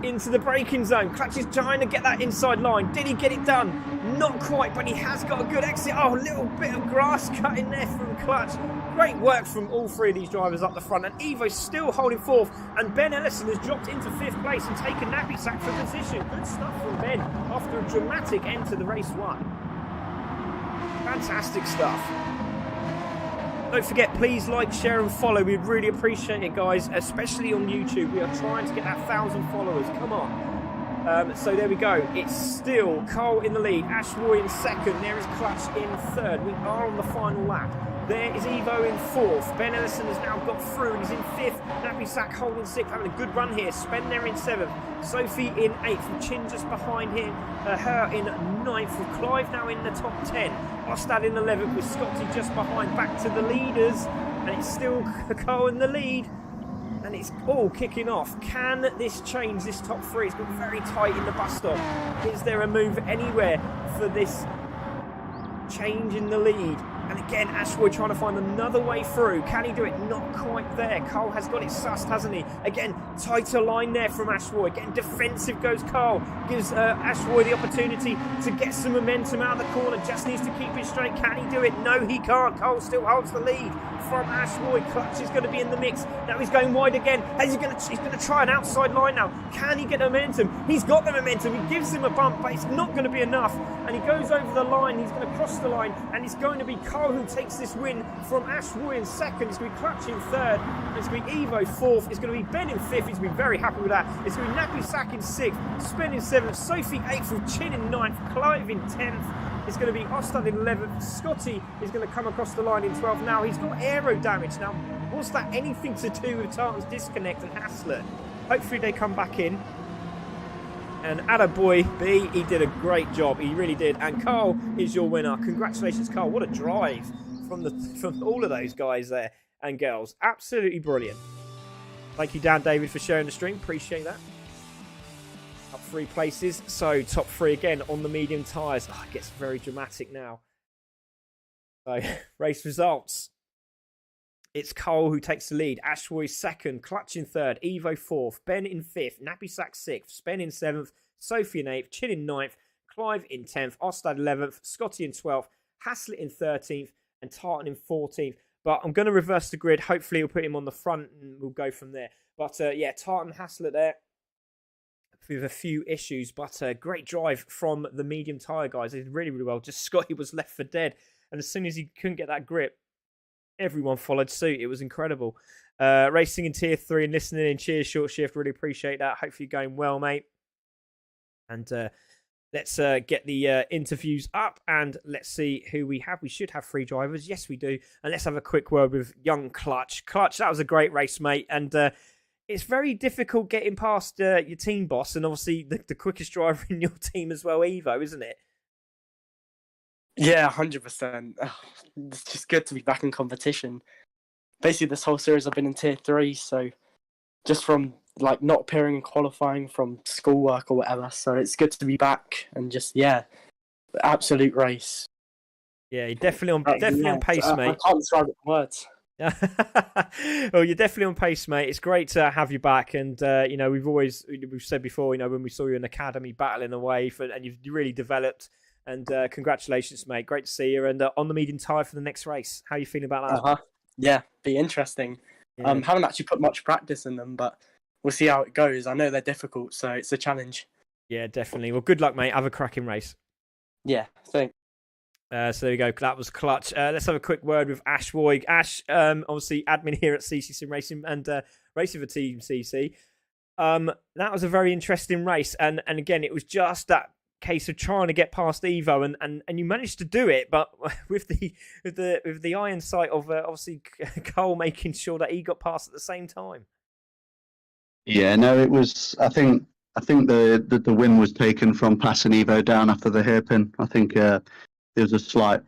into the braking zone. Clutch is trying to get that inside line. Did he get it done? Not quite, but he has got a good exit. Oh, a little bit of grass cut in there from Clutch. Great work from all three of these drivers up the front. And Evo's still holding fourth. And Ben Ellison has dropped into fifth place and taken Nappy Sack for position. Good stuff from Ben after a dramatic end to the race one. Fantastic stuff. Don't forget, please like, share and follow. We'd really appreciate it, guys, especially on YouTube. We are trying to get that 1,000 followers. Come on. So there we go. It's still Cole in the lead, Ashwoy in second. There is Clutch in third. We are on the final lap. There is Evo in fourth. Ben Ellison has now got through and he's in fifth. Nappy Sack holding sixth, having a good run here. Spen there in seventh. Sophie in eighth. And Chin just behind him. Her in ninth. With Clive now in the top 10. Ostad in 11th with Scotty just behind. Back to the leaders. And it's still Cole in the lead. And it's all kicking off. Can this change this top three? It's been very tight in the bus stop. Is there a move anywhere for this change in the lead? And again, Ashwoy trying to find another way through. Can he do it? Not quite there. Cole has got it sussed, hasn't he? Again, tighter line there from Ashwoy. Again, defensive goes Cole. Gives Ashwoy the opportunity to get some momentum out of the corner. Just needs to keep it straight. Can he do it? No, he can't. Cole still holds the lead from Ashwoy. Clutch is going to be in the mix. Now he's going wide again. He's going to try an outside line now. Can he get the momentum? He's got the momentum. He gives him a bump, but it's not going to be enough. And he goes over the line. He's going to cross the line. And it's going to be Cole who takes this win from Ashwoy in second. It's going to be Clutch in third. It's going to be Evo fourth. It's going to be Ben in fifth. He's been very happy with that. It's going to be Nappy Sack in sixth. Spen in seventh. Sophie eighth with Chin in ninth. Clive in 10th. It's going to be Ostad in 11th. Scotty is going to come across the line in 12th. Now he's got aero damage. Now, was that anything to do with Tartan's disconnect and Haslett? Hopefully they come back in. And attaboy B, he did a great job. He really did. And Cole is your winner. Congratulations, Cole. What a drive from all of those guys there and girls. Absolutely brilliant. Thank you, Dan David, for sharing the stream. Appreciate that. Up 3 places. So top 3 again on the medium tyres. Oh, it gets very dramatic now. So race results. It's Cole who takes the lead. Ashwoy second. Clutch in third. Evo fourth. Ben in fifth. Nappysack sixth. Spen in seventh. Sophie in eighth. Chin in ninth. Clive in 10th. Ostad 11th. Scotty in 12th. Haslett in 13th. And Tartan in 14th. But I'm going to reverse the grid. Hopefully, we'll put him on the front and we'll go from there. But yeah, Tartan Haslett there with a few issues. But great drive from the medium tyre guys. They did really, really well. Just Scotty was left for dead. And as soon as he couldn't get that grip, everyone followed suit. It was incredible. Racing in tier 3 and listening in. Cheers, Short Shift. Really appreciate that. Hopefully you're going well, mate. And let's get the interviews up and let's see who we have. We should have 3 drivers. Yes, we do. And let's have a quick word with young Clutch. Clutch, that was a great race, mate. And it's very difficult getting past your team boss and obviously the quickest driver in your team as well, Evo, isn't it? Yeah, 100%. It's just good to be back in competition. Basically, this whole series I've been in tier 3, so just from like not appearing in qualifying from schoolwork or whatever. So it's good to be back and just absolute race. Yeah, you're definitely on pace, mate. I can't describe it in words. Well, you're definitely on pace, mate. It's great to have you back, and we've said before, when we saw you in academy battling away and you've really developed. And congratulations, mate. Great to see you. And on the medium tyre for the next race. How are you feeling about that? Yeah, be interesting. Yeah. Haven't actually put much practice in them, but we'll see how it goes. I know they're difficult, so it's a challenge. Yeah, definitely. Well, good luck, mate. Have a cracking race. Yeah, thanks. So there you go. That was Clutch. Let's have a quick word with Ash Woig. Ash, obviously admin here at CC Sim Racing and racing for Team CC. That was a very interesting race. And again, it was just that case of trying to get past Evo and you managed to do it, but with the eye and sight of obviously Cole making sure that he got past at the same time. Yeah, no, it was. I think the win was taken from passing Evo down after the hairpin. I think there was a slight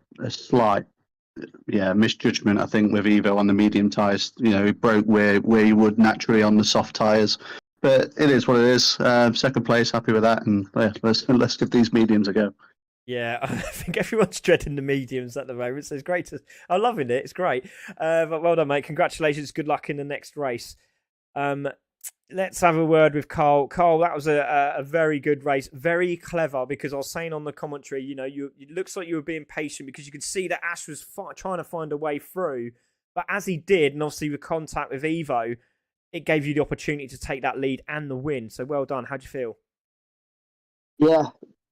misjudgment. I think with Evo on the medium tyres, he broke where he would naturally on the soft tyres. But it is what it is. Second place, happy with that, and let's give these mediums a go. Yeah, I think everyone's dreading the mediums at the moment, so it's great I'm loving it. It's great. But well done, mate. Congratulations. Good luck in the next race. Let's have a word with Carl. Carl, that was a very good race. Very clever, because I was saying on the commentary, it looks like you were being patient because you could see that Ash was trying to find a way through. But as he did, and obviously with contact with Evo, it gave you the opportunity to take that lead and the win. So well done. How'd you feel? Yeah,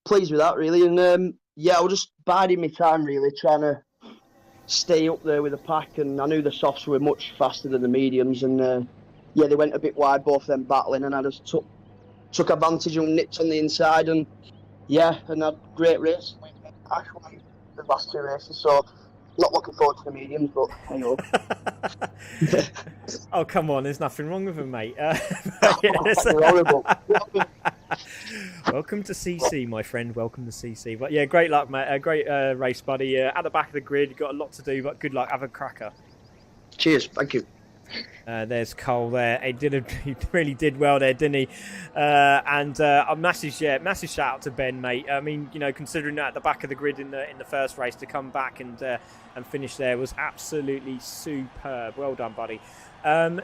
pleased with that, really. And I was just biding my time, really, trying to stay up there with the pack. And I knew the softs were much faster than the mediums. And they went a bit wide, both of them battling. And I just took advantage and nipped on the inside. And and had great race. Ash won the last 2 races. So not looking forward to the mediums, but hey ho. Oh, come on. There's nothing wrong with them, mate. Horrible. Welcome to CC, my friend. Welcome to CC. But yeah, great luck, mate. Great race, buddy. At the back of the grid, you've got a lot to do, but good luck. Have a cracker. Cheers. Thank you. There's Cole there. He really did well there, didn't he? And a massive shout out to Ben, mate. I mean, considering that at the back of the grid in the first race, to come back and finish there was absolutely superb. Well done, buddy.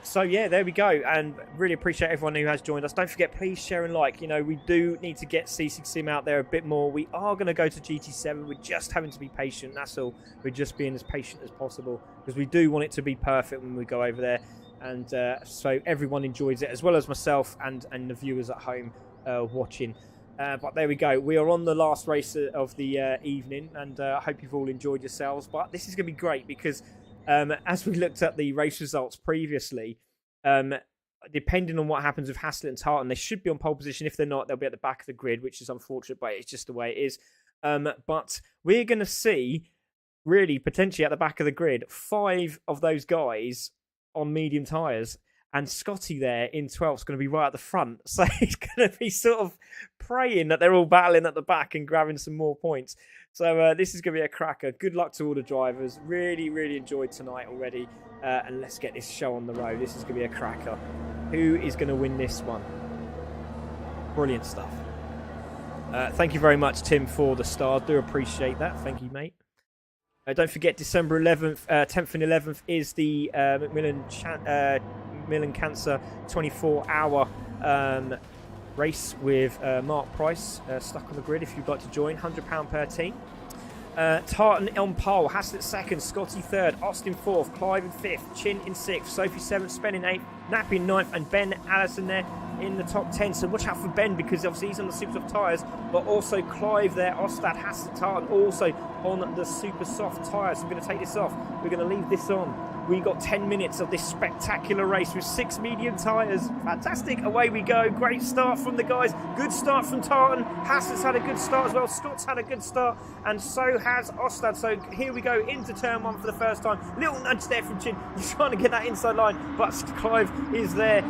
So yeah, there we go, and really appreciate everyone who has joined us. Don't forget, please share and like. We do need to get CC Sim out there a bit more. We are going to go to GT7. We're just having to be patient, that's all. We're just being as patient as possible because we do want it to be perfect when we go over there, and so everyone enjoys it, as well as myself and the viewers at home watching. But there we go. We are on the last race of the evening, and I hope you've all enjoyed yourselves. But this is going to be great because as we looked at the race results previously, depending on what happens with Haslett and Tartan, they should be on pole position. If they're not, they'll be at the back of the grid, which is unfortunate, but it's just the way it is. But we're going to see, really, potentially at the back of the grid, 5 of those guys on medium tyres. And Scotty there in 12th is going to be right at the front. So he's going to be sort of praying that they're all battling at the back and grabbing some more points. So this is going to be a cracker. Good luck to all the drivers. Really, really enjoyed tonight already. And let's get this show on the road. This is going to be a cracker. Who is going to win this one? Brilliant stuff. Thank you very much, Tim, for the stars. Do appreciate that. Thank you, mate. Don't forget, December 11th, 10th and 11th is the Macmillan Cancer 24-hour race with Mark Price stuck on the grid. If you'd like to join, £100 per team. Tartan on pole, Haslett second, Scotty third, Austin fourth, Clive in fifth, Chin in sixth, Sophie seventh, Spen in eighth, Nappy in ninth, and Ben Allison there in the top 10. So watch out for Ben, because obviously he's on the super soft tyres, but also Clive there, Ostad, Haslett, Tartan also on the super soft tyres. So we're going to take this off. We're going to leave this on. We got 10 minutes of this spectacular race with 6 medium tyres. Fantastic. Away we go. Great start from the guys. Good start from Tartan. Haslett's had a good start as well. Scott's had a good start. And so has Ostad. So here we go into turn one for the first time. Little nudge there from Chin. He's trying to get that inside line. But Clive is there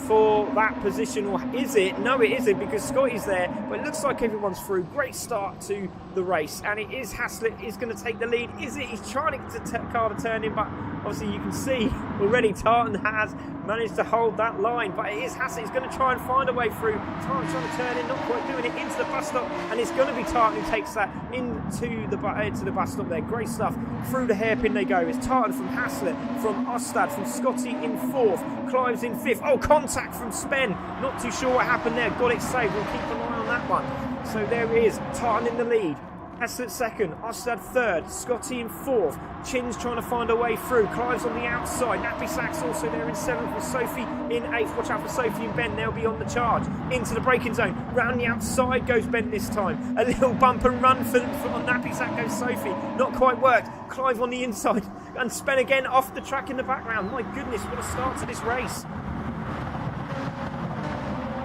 for that position. Or is it? No, it isn't, because Scotty's there. But it looks like everyone's through. Great start to the race. And it is Haslett is going to take the lead. Is it? He's trying to get the car to turn in, but obviously you can see already Tartan has managed to hold that line, but it is Haslett. He's going to try and find a way through. Tartan's trying to turn in, not quite doing it, into the bus stop, and it's going to be Tartan who takes that into the bus stop there. Great stuff. Through the hairpin they go. It's Tartan from Haslett, from Ostad, from Scotty in fourth, Clive's in fifth. Oh, contact from Spen. Not too sure what happened there. Got it saved. We'll keep an eye on that one. So there it is. Tartan in the lead. Haslett second, Ostad third, Scotty in fourth, Chin's trying to find a way through, Clive's on the outside, Nappy Sack's also there in seventh with Sophie in eighth. Watch out for Sophie and Ben, they'll be on the charge. Into the braking zone, round the outside goes Ben this time. A little bump and run for on Nappy Sack goes Sophie, not quite worked. Clive on the inside, and Spen again off the track in the background. My goodness, what a start to this race.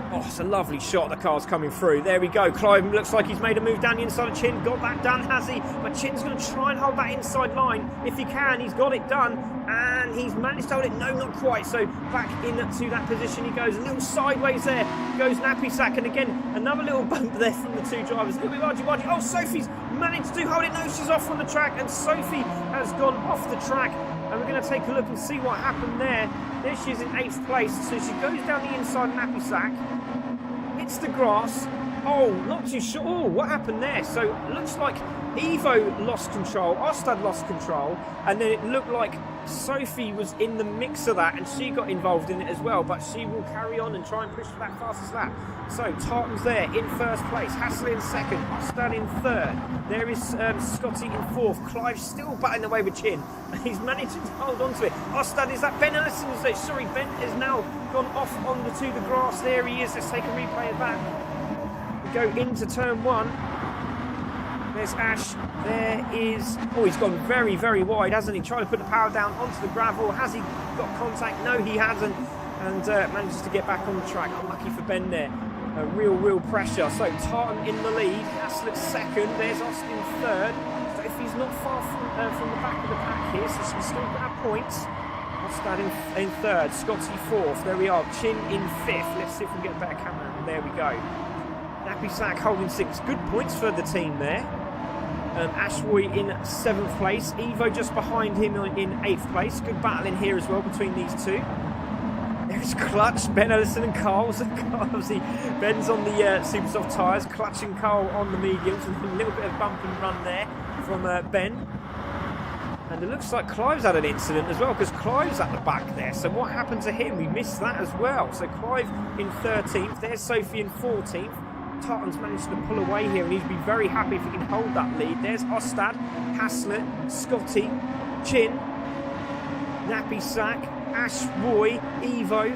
Oh, it's a lovely shot. The car's coming through. There we go. Clive looks like he's made a move down the inside of Chin. Got that done, has he? But Chin's going to try and hold that inside line. If he can, he's got it done. And he's managed to hold it. No, not quite. So back into that position he goes. A little sideways there goes Nappy Sack. And again, another little bump there from the two drivers. A little bit argy-bargy. Oh, Sophie's managed to hold it. No, she's off on the track. And Sophie has gone off the track. And we're going to take a look and see what happened there. There she is in 8th place. So she goes down the inside Nappy Sack. Hits the grass. Oh, not too sure. Oh, what happened there? So it looks like Evo lost control. Ostad lost control. And then it looked like Sophie was in the mix of that and she got involved in it as well. But she will carry on and try and push for that fastest lap. So Tartan's there in first place. Haslett in second. Ostad in third. There is Scotty in fourth. Clive still batting away with Chin. And he's managed to hold on to it. Ostad is that. Ben Ellison is there. Sorry, Ben has now gone off onto the grass. There he is. Let's take a replay of that. We go into turn one. There's Ash. There is... Oh, he's gone very, very wide, hasn't he? Trying to put the power down onto the gravel. Has he got contact? No, he hasn't. And manages to get back on the track. Unlucky for Ben there. Real pressure. So Tartan in the lead. Haslett second. There's Austin third. So if he's not far from the back of the pack here, so she's still got points. Ostad in third. Scotty fourth. There we are. Chin in fifth. Let's see if we can get a better camera. There we go. Nappy Sack holding sixth. Good points for the team there. Ashroy in 7th place. Evo just behind him in 8th place. Good battle in here as well between these two. There's Clutch, Ben Ellison and Carl. So obviously Ben's on the super soft tyres. Clutch and Carl on the mediums. With a little bit of bump and run there from Ben. And it looks like Clive's had an incident as well, because Clive's at the back there. So what happened to him? We missed that as well. So Clive in 13th. There's Sophie in 14th. Tartan's managed to pull away here and he'd be very happy if he can hold that lead. There's Ostad, Haslett, Scotty, Chin, Nappy Sack, Ash Roy, Evo,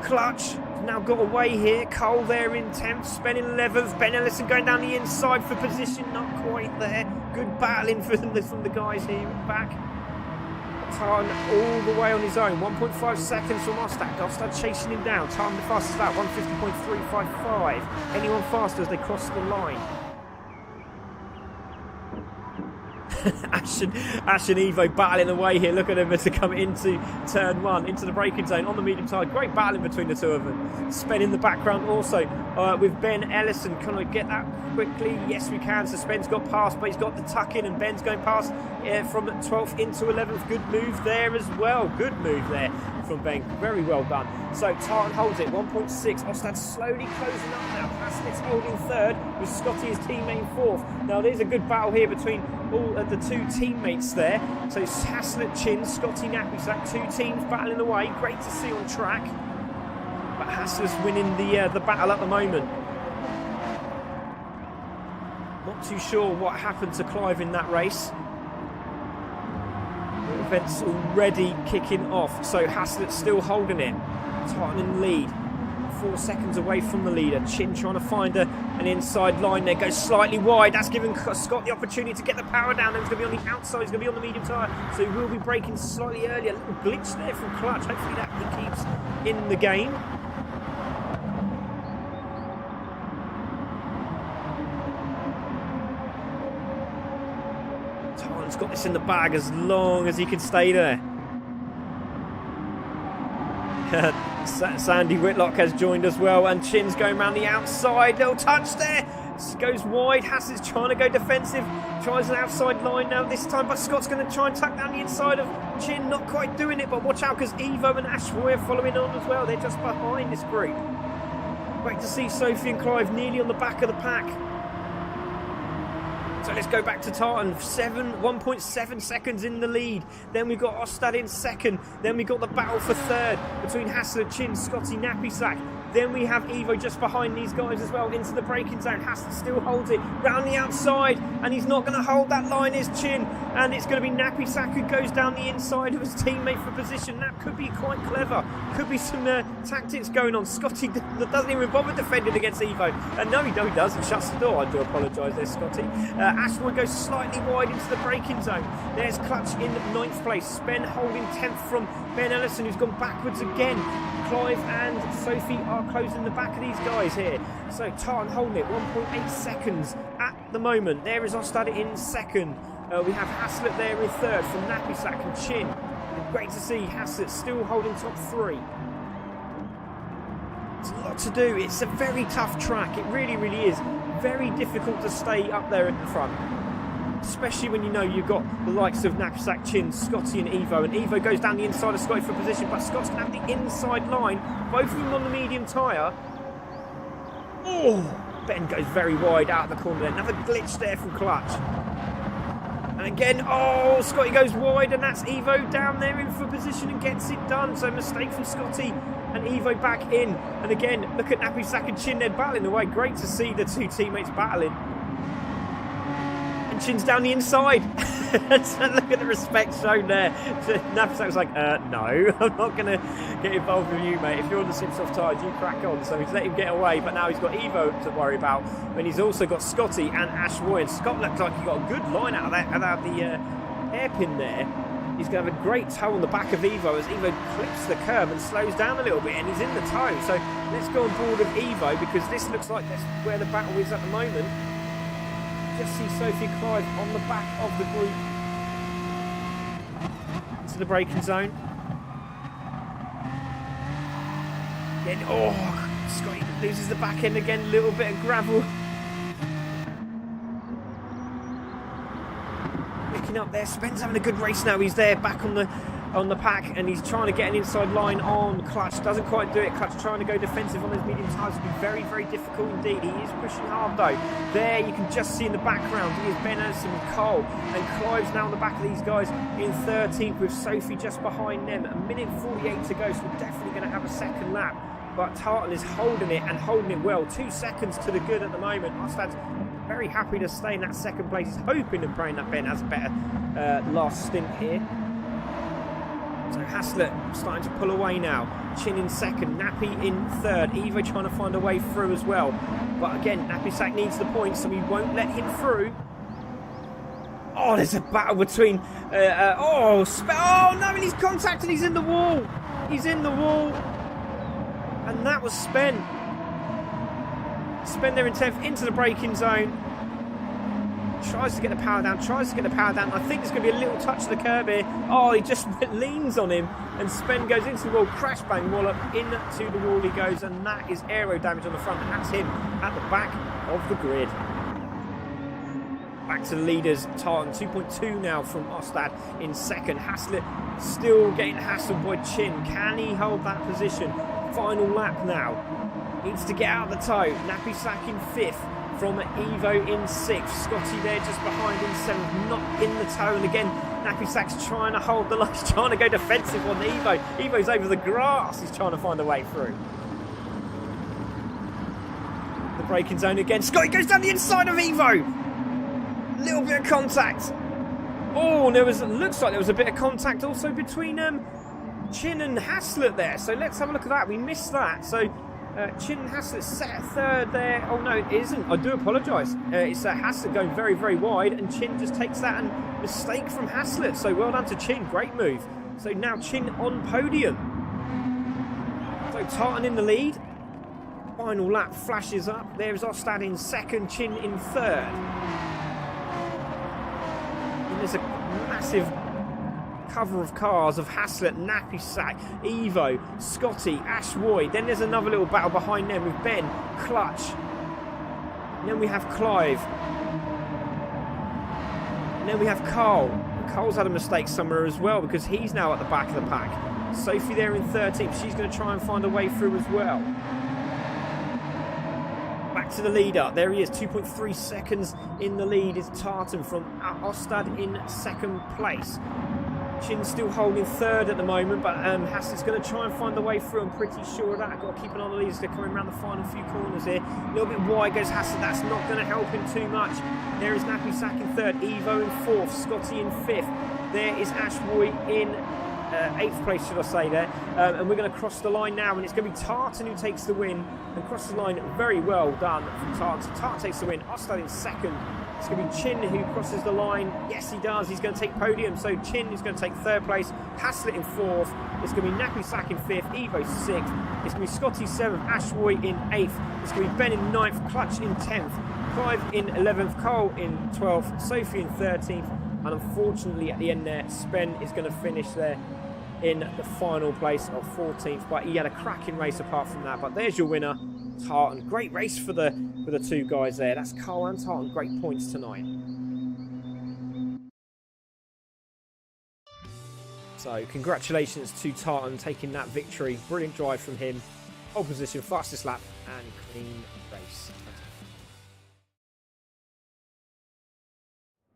Clutch. Now got away here. Cole there in 10th, Spen in 11th. Ben Ellison going down the inside for position, not quite there. Good battling from the guys here back. Tartan all the way on his own. 1.5 seconds from Ostad. Ostad chasing him down. Tartan the fastest lap. 150.355. Anyone faster as they cross the line? Ash and Evo battling away here. Look at them as they come into turn 1, into the braking zone on the medium tyre. Great battling between the two of them. Spen in the background also with Ben Ellison. Can I get that quickly? Yes, we can. So Spen's got past, but he's got the tuck in, and Ben's going past from 12th into 11th. Good move there as well. Good move there from Ben. Very well done. So Tartan holds it, 1.6. Ostad slowly closing up now. Haslett's holding 3rd with Scotty his teammate in 4th. Now there's a good battle here between all of the two teammates there. So Haslett, Chin, Scotty, Nappysack, two teams battling away. Great to see on track. But Hassler's winning the battle at the moment. Not too sure what happened to Clive in that race. The event's already kicking off, so Haslett's still holding it. Tartan in the lead. 4 seconds away from the leader. Chin trying to find an inside line there. Goes slightly wide. That's giving Scott the opportunity to get the power down. He's going to be on the outside. He's going to be on the medium tyre. So he will be braking slightly earlier. A little glitch there from Clutch. Hopefully that he keeps in the game. Tartan's got this in the bag as long as he can stay there. Sandy Whitlock has joined as well, and Chin's going around the outside. Little touch there. Goes wide. Haslett's trying to go defensive. Tries an outside line now this time, but Scott's going to try and tuck down the inside of Chin. Not quite doing it, but watch out because Evo and Ashroy are following on as well. They're just behind this group. Great to see Sophie and Clive nearly on the back of the pack. So let's go back to Tartan. 1.7 seconds in the lead. Then we've got Ostad in 2nd. Then we've got the battle for 3rd between Haslett, Chin, Scotty, Nappysack. Then we have Evo just behind these guys as well into the braking zone. Haslett still holds it round the outside, and he's not going to hold that line, is Chin. And it's going to be Nappysack who goes down the inside of his teammate for position. That could be quite clever. Could be some tactics going on. Scotty doesn't even bother defending against Evo. And no, he does. He shuts the door. I do apologise there, Scotty. Ashwood goes slightly wide into the braking zone. There's Clutch in 9th place. Spen holding 10th from Ben Ellison, who's gone backwards again. Clive and Sophie are closing the back of these guys here. So Tartan holding it 1.8 seconds at the moment. There is Ostad in 2nd. We have Haslett there in 3rd from Nappysack and Chin. Great to see Haslett still holding top 3. It's a lot to do. It's a very tough track. It really, really is. Very difficult to stay up there in the front. Especially when you know you've got the likes of Nappysack, Chin, Scotty and Evo. And Evo goes down the inside of Scotty for position, but Scott's going to have the inside line. Both of them on the medium tyre. Oh, Ben goes very wide out of the corner there. Another glitch there from Clutch. And again, oh, Scotty goes wide, and that's Evo down there in for position and gets it done. So mistake from Scotty and Evo back in. And again, look at Nappysack and Chin, they're battling away. Great to see the two teammates battling. And Chin's down the inside. So look at the respect shown there. Nappysack was like, no, I'm not going to get involved with you, mate. If you're on the Simsoft tyres, you crack on. So he's let him get away, but now he's got Evo to worry about. And he's also got Scotty and Ash Roy. And Scott looks like he got a good line out of the hairpin there. He's going to have a great toe on the back of Evo as Evo clips the curb and slows down a little bit, and he's in the toe. So let's go on board with Evo, because this looks like that's where the battle is at the moment. Just see Sophie Clive on the back of the group into the braking zone. Again, oh, Scotty loses the back end again, a little bit of gravel. Picking up there, Spen's having a good race now. He's there back on the pack, and he's trying to get an inside line on Clutch. Doesn't quite do it. Clutch trying to go defensive on those medium tyres will be very, very difficult indeed. He is pushing hard though. There you can just see in the background, he is Ben Ellison with Cole, and Clive's now on the back of these guys in 13th with Sophie just behind them. 1:48 to go, so we're definitely going to have a second lap. But Tartan is holding it, and holding it well. 2 seconds to the good at the moment. Ostad's very happy to stay in that second place. He's hoping and praying that Ben has a better last stint here. So Haslett starting to pull away now. Chin in 2nd, Nappy in 3rd. Evo trying to find a way through as well. But again, Nappysack needs the points, so we won't let him through. Oh, there's a battle between... oh no, and he's contacted. He's in the wall. He's in the wall. And that was Spen there in 10th into the braking zone. tries to get the power down, I think there's going to be a little touch of the curb here. Oh, he just leans on him, and Sven goes into the wall, crash bang wallop, into the wall he goes, and that is aero damage on the front, and that's him at the back of the grid. Back to the leaders, Tartan 2.2 now from Ostad in second. Haslett still getting hassled by Chin. Can he hold that position? Final lap now. Needs to get out of the toe. Napisak in fifth from Evo in sixth. Scotty there just behind in seventh, not in the toe. And again, Napisak's trying to hold the line. He's trying to go defensive on Evo. Evo's over the grass. He's trying to find a way through. The braking zone again. Scotty goes down the inside of Evo. Little bit of contact. Oh, looks like there was a bit of contact also between Chin and Haslett there. So let's have a look at that. We missed that. So Chin and Haslett set third there. Oh no, it isn't. I do apologise. It's Haslett going very, very wide, and Chin just takes that and mistake from Haslett. So well done to Chin. Great move. So now Chin on podium. So Tartan in the lead. Final lap flashes up. There's Ostad in second, Chin in third. There's a massive cover of cars of Haslett, Napisak, Evo, Scotty, Ashwoy. Then there's another little battle behind them with Ben, Clutch. And then we have Clive. And then we have Carl. Carl's had a mistake somewhere as well because he's now at the back of the pack. Sophie there in 13th. She's going to try and find a way through as well. Back to the leader. There he is, 2.3 seconds in the lead is Tartan from Ostad in second place. Chin still holding third at the moment, but Haslett's going to try and find the way through. I'm pretty sure of that. I've got to keep an eye on the leaders. They're coming around the final few corners here. A little bit wide goes Haslett. That's not going to help him too much. There is Napisak in third, Evo in fourth, Scotty in fifth. There is Ashwoy in 8th place, should I say there. And we're going to cross the line now, and it's going to be Tartan who takes the win. And cross the line very well done from Tartan. So Tartan takes the win. Ostad in second. It's going to be Chin who crosses the line. Yes, he does. He's going to take podium. So Chin is going to take third place. Haslett in fourth. It's going to be Napisak in fifth. Evo sixth. It's going to be Scotty seventh. Ashwoy in eighth. It's going to be Ben in ninth. Clutch in 10th. Clive in 11th. Cole in 12th. Sophie in 13th. And unfortunately at the end there, Sven is going to finish there in the final place of 14th. But he had a cracking race apart from that. But there's your winner, Tartan. Great race for the two guys there. That's Cole and Tartan. Great points tonight. So congratulations to Tartan taking that victory. Brilliant drive from him. Pole position, fastest lap, and clean race.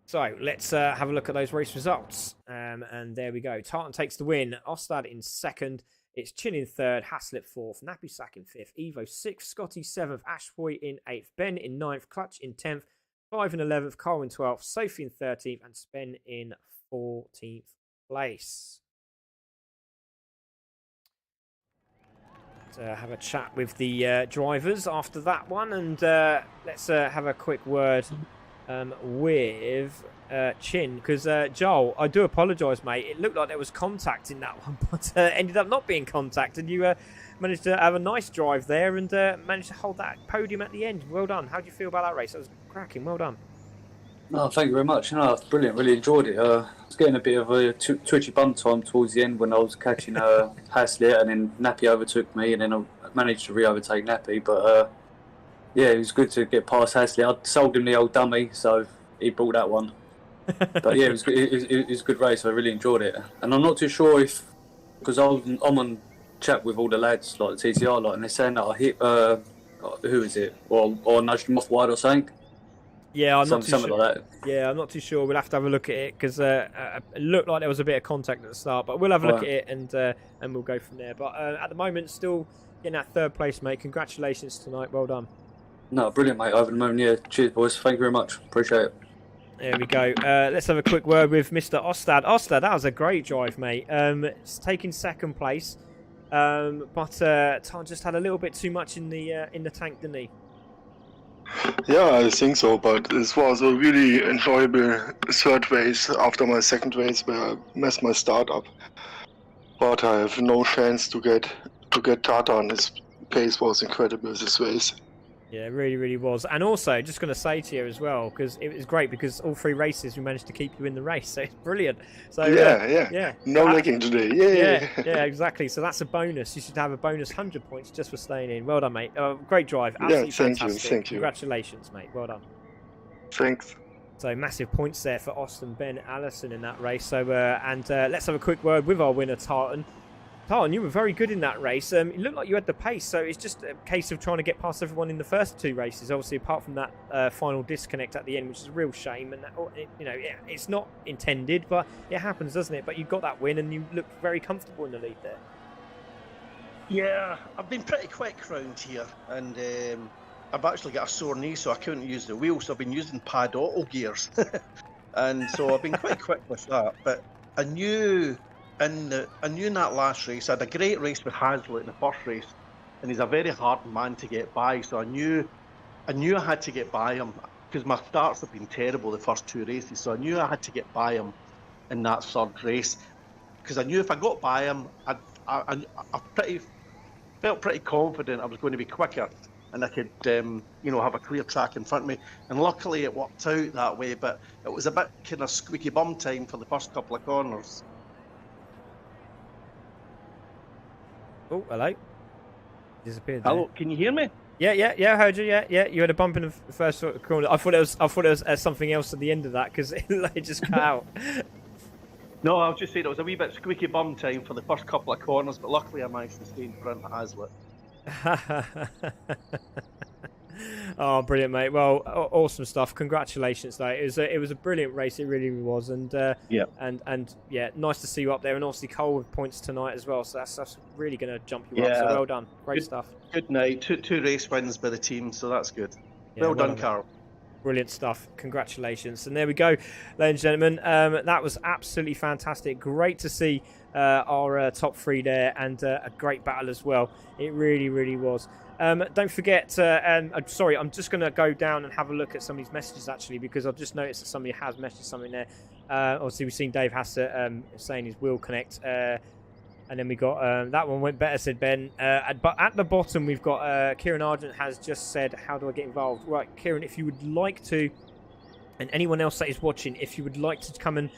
So let's have a look at those race results. And there we go. Tartan takes the win. Ostad in second. It's Chin in third. Haslett fourth. Napisak in fifth. Evo sixth. Scotty seventh. Ashwoy in eighth. Ben in ninth. Clutch in 10th. Clive in 11th. Carl in 12th. Sophie in 13th. And Sven in 14th place. Let's have a chat with the drivers after that one. And let's have a quick word with Chin, because Joel, I do apologise, mate. It looked like there was contact in that one, but ended up not being contact, and you managed to have a nice drive there and managed to hold that podium at the end. Well done. How do you feel about that race? That was cracking. Well done. No, thank you very much. No, brilliant. Really enjoyed it. I was getting a bit of a twitchy bump time towards the end when I was catching Haslett, and then Nappy overtook me, and then I managed to re-overtake Nappy, but yeah, it was good to get past Haslett. I sold him the old dummy, so he bought that one. But yeah, it was a good race. I really enjoyed it. And I'm not too sure if, because I'm on chat with all the lads, like the TTR lot, and they're saying that I hit, who is it? Or nudged him off wide or something. Yeah, I'm not too something sure. Like that. Yeah, I'm not too sure. We'll have to have a look at it, because it looked like there was a bit of contact at the start, but we'll have a look at it and we'll go from there. But at the moment, still getting that third place, mate. Congratulations tonight. Well done. No, brilliant, mate. Over the moon, yeah. Cheers, boys. Thank you very much. Appreciate it. There we go. Let's have a quick word with Mr. Ostad. Ostad, that was a great drive, mate. It's taking second place, but Tartan just had a little bit too much in the tank, didn't he? Yeah, I think so, but this was a really enjoyable third race after my second race where I messed my start up. But I have no chance to get Tartan. His pace was incredible this race. Yeah, it really, really was. And also, just going to say to you as well, because it was great because all 3 races we managed to keep you in the race, so it's brilliant. So yeah. No legging today. Yeah, exactly. So that's a bonus. You should have a bonus 100 points just for staying in. Well done, mate. Great drive. Absolutely fantastic. Thank you. Congratulations, mate. Well done. Thanks. So massive points there for Austin Ben Allison in that race. So let's have a quick word with our winner, Tartan. Tartan, you were very good in that race. It looked like you had the pace, so it's just a case of trying to get past everyone in the first 2 races. Obviously, apart from that final disconnect at the end, which is a real shame. And it's not intended, but it happens, doesn't it? But you got that win, and you looked very comfortable in the lead there. Yeah, I've been pretty quick round here, and I've actually got a sore knee, so I couldn't use the wheel, so I've been using pad auto gears. And so I've been quite quick with that. But I knew in that last race, I had a great race with Hazlitt in the first race, and he's a very hard man to get by, so I knew I had to get by him, because my starts have been terrible the first 2 races, so I knew I had to get by him in that 3rd race, because I knew if I got by him, I felt pretty confident I was going to be quicker, and I could, have a clear track in front of me. And luckily it worked out that way, but it was a bit kind of squeaky bum time for the first couple of corners. Oh, hello. Disappeared. Hello, there. can you hear me? Yeah, I heard you. Yeah. You had a bump in the first corner. I thought it was something else at the end of that because it just cut out. No, I was just saying it was a wee bit squeaky bum time for the first couple of corners, but luckily I managed to stay in front of Hazlitt. Oh, brilliant, mate. Well, awesome stuff. Congratulations, though. It was a brilliant race. It really was, and nice to see you up there. And obviously Cole with points tonight as well. So that's really going to jump you up. So well done. Great stuff. Good night. Two race wins by the team, so that's good. Yeah, well done, Carl. Brilliant stuff. Congratulations. And there we go, ladies and gentlemen. That was absolutely fantastic. Great to see our top 3 there, and a great battle as well. It really, really was. Don't forget, I'm sorry, I'm just going to go down and have a look at some of these messages, actually, because I've just noticed that somebody has messaged something there. Obviously, we've seen Dave Hassett saying his will connect. And then we got, that one went better, said Ben. But at the bottom, we've got Kieran Argent has just said, how do I get involved? Right, Kieran, if you would like to, and anyone else that is watching, if you would like to come and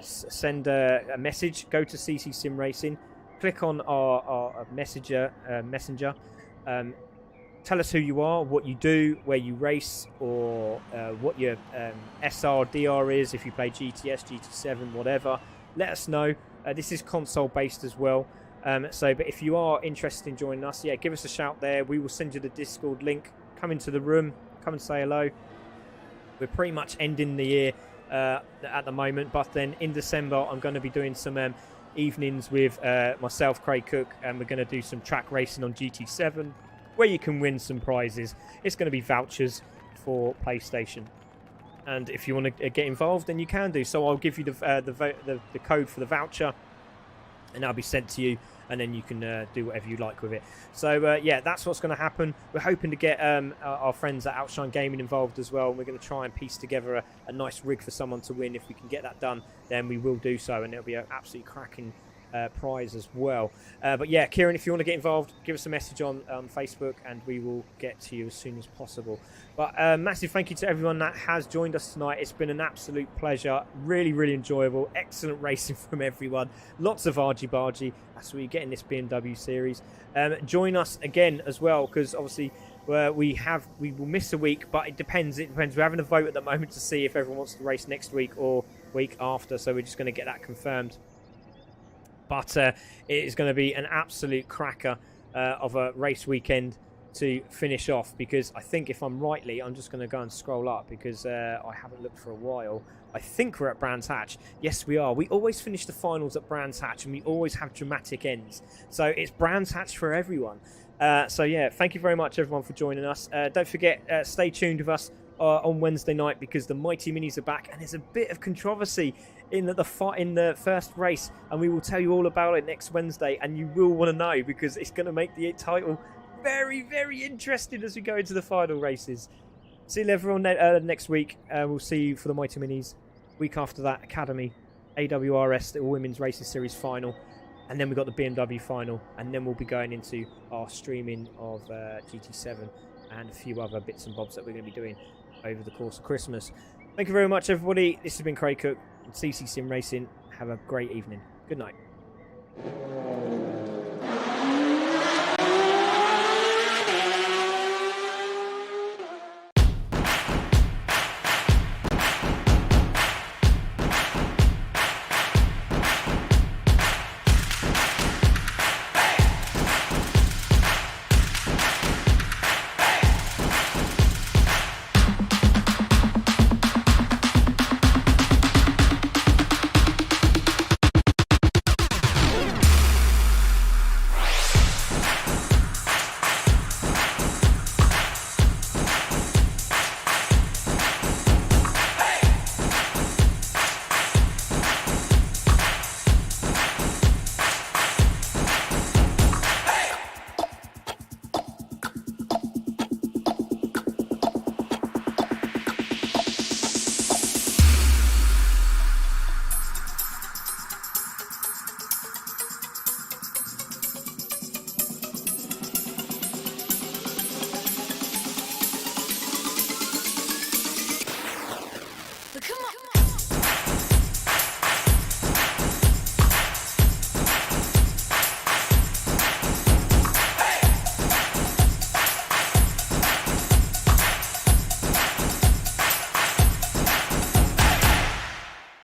send a message, go to CC Sim Racing, click on our messenger. Tell us who you are, what you do, where you race, or what your SR, DR is, if you play GTS, GT7, whatever. Let us know. This is console based as well. But if you are interested in joining us, give us a shout there. We will send you the Discord link. Come into the room. Come and say hello. We're pretty much ending the year at the moment, but then in December I'm going to be doing some evenings with myself, Craig Cook, and we're going to do some track racing on GT7 where you can win some prizes. It's going to be vouchers for PlayStation, and if you want to get involved, then you can do so. I'll give you the code for the voucher, and that'll be sent to you, and then you can do whatever you like with it. So that's what's going to happen. We're hoping to get our friends at Outshine Gaming involved as well. We're going to try and piece together a nice rig for someone to win. If we can get that done, then we will do so, and it'll be an absolutely cracking prize as well. But Kieran, if you want to get involved, give us a message on Facebook, and we will get to you as soon as possible. But massive thank you to everyone that has joined us tonight. It's been an absolute pleasure. Really, really enjoyable. Excellent racing from everyone. Lots of argy-bargy. That's what you get in this BMW series. Join us again as well, because obviously we will miss a week, but it depends. We're having a vote at the moment to see if everyone wants to race next week or week after, so we're just going to get that confirmed. But it is going to be an absolute cracker of a race weekend to finish off, because I think, if I'm rightly, I'm just going to go and scroll up, because I haven't looked for a while. I think we're at Brands Hatch. Yes, we are. We always finish the finals at Brands Hatch, and we always have dramatic ends. So it's Brands Hatch for everyone. Thank you very much, everyone, for joining us. Don't forget, stay tuned with us on Wednesday night, because the Mighty Minis are back, and there's a bit of controversy in the first race, and we will tell you all about it next Wednesday, and you will want to know, because it's going to make the title very, very interesting as we go into the final races. See you everyone next week. We'll see you for the Mighty Minis. Week after that, Academy, AWRS, the Women's Racing Series final, and then we've got the BMW final, and then we'll be going into our streaming of GT7 and a few other bits and bobs that we're going to be doing over the course of Christmas. Thank you very much, everybody. This has been Craig Cook and CC Sim Racing. Have a great evening. Good night.